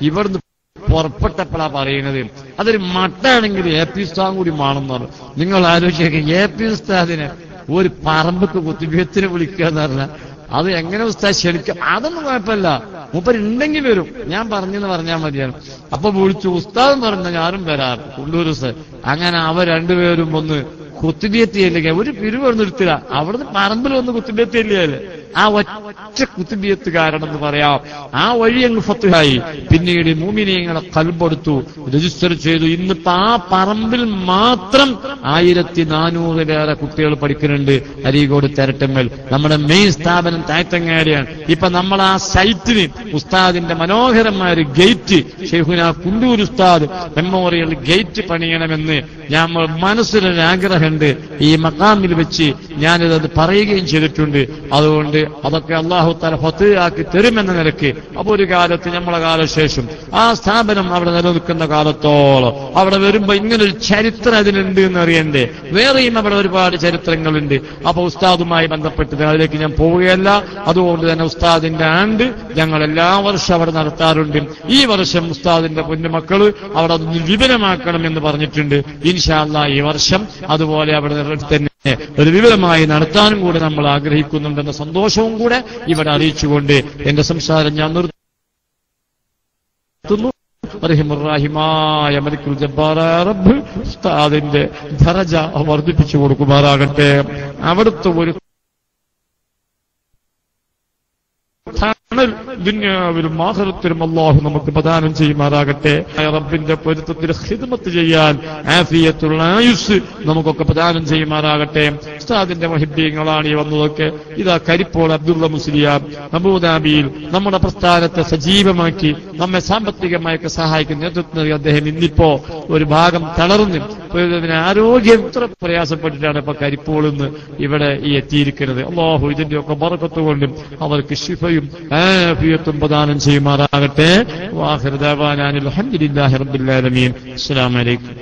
ഇവിടുന്ന് പുറപ്പെട്ടപ്പോഴാ പറയുന്നത്, അതൊരു മട്ടാണെങ്കിൽ AP ഉസ്താദും കൂടി വേണമെന്ന് പറഞ്ഞു. നിങ്ങൾ ആലോചിക്കുക, AP ഉസ്താദിനെ ഒരു പറമ്പക്ക് കുത്തുബിയത്തിന് വിളിക്കുക എന്ന് പറഞ്ഞാൽ അത് എങ്ങനെ ഉസ്താദ് ക്ഷണിക്കും? അതൊന്നും കുഴപ്പമില്ല, മൂപ്പരുണ്ടെങ്കിൽ വരും, ഞാൻ പറഞ്ഞെന്ന് പറഞ്ഞാൽ മതിയാണ്. അപ്പൊ വിളിച്ചു, ഉസ്താദ് പറഞ്ഞ ഞാനും വരാറ് ഉള്ളൂർ ഉസ്താദ്. അങ്ങനെ അവർ രണ്ടുപേരും ഒന്ന് കുത്തുബിയത്തിയല്ലേ, ഒരു പിരിവൊന്നും എടുത്തില്ല, അവിടുന്ന് പറമ്പിൽ ഒന്ന് കുത്തുബിയത്തിയല്ലേ. ആ ഒറ്റ കുത്തുബിയത്ത് കാരണം എന്ന് പറയാം. ആ വഴി അങ്ങ് ഫത്വായി. പിന്നീട് മുഅ്മിനീങ്ങളെ ഖൽബെടുത്തു, രജിസ്റ്റർ ചെയ്തു. ഇന്നിപ്പോ ആ പറമ്പിൽ മാത്രം 1400-ലേറെ കുട്ടികൾ പഠിക്കുന്നുണ്ട്. അരീക്കോട് തെരട്ടമ്മൽ നമ്മുടെ മെയിൻ സ്ഥാപനം തായത്തങ്ങാടിയാണ്. ഇപ്പൊ നമ്മൾ ആ സൈറ്റിന് ഉസ്താദിന്റെ മനോഹരമായ ഒരു ഗേറ്റ്, ശൈഖുനാ കുണ്ടൂർ ഉസ്താദ് മെമ്മോറിയൽ ഗേറ്റ് പണിയണമെന്ന് ഞാൻ മനസ്സിലൊരാഗ്രഹമുണ്ട്. ഈ മഖാമിൽ വെച്ച് ഞാനിത് പറയുകയും ചെയ്തിട്ടുണ്ട്. അതുകൊണ്ട് അതൊക്കെ അല്ലാഹു തആല ഫത്വാക്കി തരുമെന്ന നിലയ്ക്ക് അപ്പൊ ഒരു കാലത്ത് നമ്മളെ കാലശേഷം ആ സ്ഥാപനം അവിടെ നിലനിൽക്കുന്ന കാലത്തോളം അവിടെ വരുമ്പോ ഇങ്ങനൊരു ചരിത്രം അതിലുണ്ട് എന്ന് അറിയണ്ടേ. വേറെയും അവിടെ ഒരുപാട് ചരിത്രങ്ങളുണ്ട്. അപ്പൊ ഉസ്താദുമായി ബന്ധപ്പെട്ട് അതിലേക്ക് ഞാൻ പോവുകയല്ല. അതുകൊണ്ട് തന്നെ ഉസ്താദിന്റെ ആണ്ട് ഞങ്ങൾ എല്ലാ വർഷവും അവിടെ നടത്താറുണ്ട്. ഈ വർഷം ഉസ്താദിന്റെ പൊന്നുമക്കള് അവിടെ അതൊന്ന് വിപുലമാക്കണം എന്ന് പറഞ്ഞിട്ടുണ്ട്. ഇൻഷാ അല്ലാഹ് ഈ വർഷം അതുപോലെ അവിടെ തന്നെ ഒരു വിപുലമായി നടത്താനും കൂടെ നമ്മൾ ആഗ്രഹിക്കുന്നുണ്ടെന്ന സന്തോഷവും കൂടെ ഇവിടെ അറിയിച്ചുകൊണ്ട് എന്റെ സംസാരം ഞാൻ നിർത്തുന്നു. റഹിമുർ-റഹീമായ മലിക്കുൽ ജബ്ബാറായ റബ്ബ് ഉസ്താദിന്റെ ദറജ വർദ്ധിപ്പിച്ചു കൊടുക്കുമാറാകട്ടെ. അവിടുത്തെ ഒരു ദുനിയാവിലും ആഖിറത്തിലും അല്ലാഹു നമുക്ക് പ്രദാനം ചെയ്യുമാറാകട്ടെ. റബ്ബിന്റെ പൊരുത്തത്തിൽ ഖിദ്മത്ത് ചെയ്യാൻ ആഫിയത്തുൽ ആയുസ് നമുക്കൊക്കെ പ്രദാനം ചെയ്യുമാറാകട്ടെ. ഉസ്താദിന്റെ മുഹിബ്ബീങ്ങളാണ് ഈ വന്നതൊക്കെ. ഇതാ കരിപ്പോൾ അബ്ദുള്ള മുസ്ലിയാർ അബൂദാബിയിൽ നമ്മുടെ പ്രസ്ഥാനത്തെ സജീവമാക്കി നമ്മെ സാമ്പത്തികമായൊക്കെ സഹായിക്കുന്ന നേതൃത്വം നൽകി അദ്ദേഹം ഇന്നിപ്പോ ഒരു ഭാഗം തളർന്ന് ആരോഗ്യം ഇത്ര പ്രയാസപ്പെട്ടിട്ടാണ് ഇപ്പൊ കരിപ്പോളിന്ന് ഇവിടെ ഈ എത്തിയിരിക്കുന്നത്. അല്ലാഹു ഇതിന്റെയൊക്കെ ബറക്കത്ത് കൊണ്ടും അവർക്ക് ശിഫയും ആഫിയത്തും പ്രദാനം ചെയ്യുമാറാകട്ടെ. വാഖിറു ദഅവാനാ അൽഹംദുലില്ലാഹി റബ്ബിൽ ആലമീൻ. അസ്സലാമു അലൈക്കും.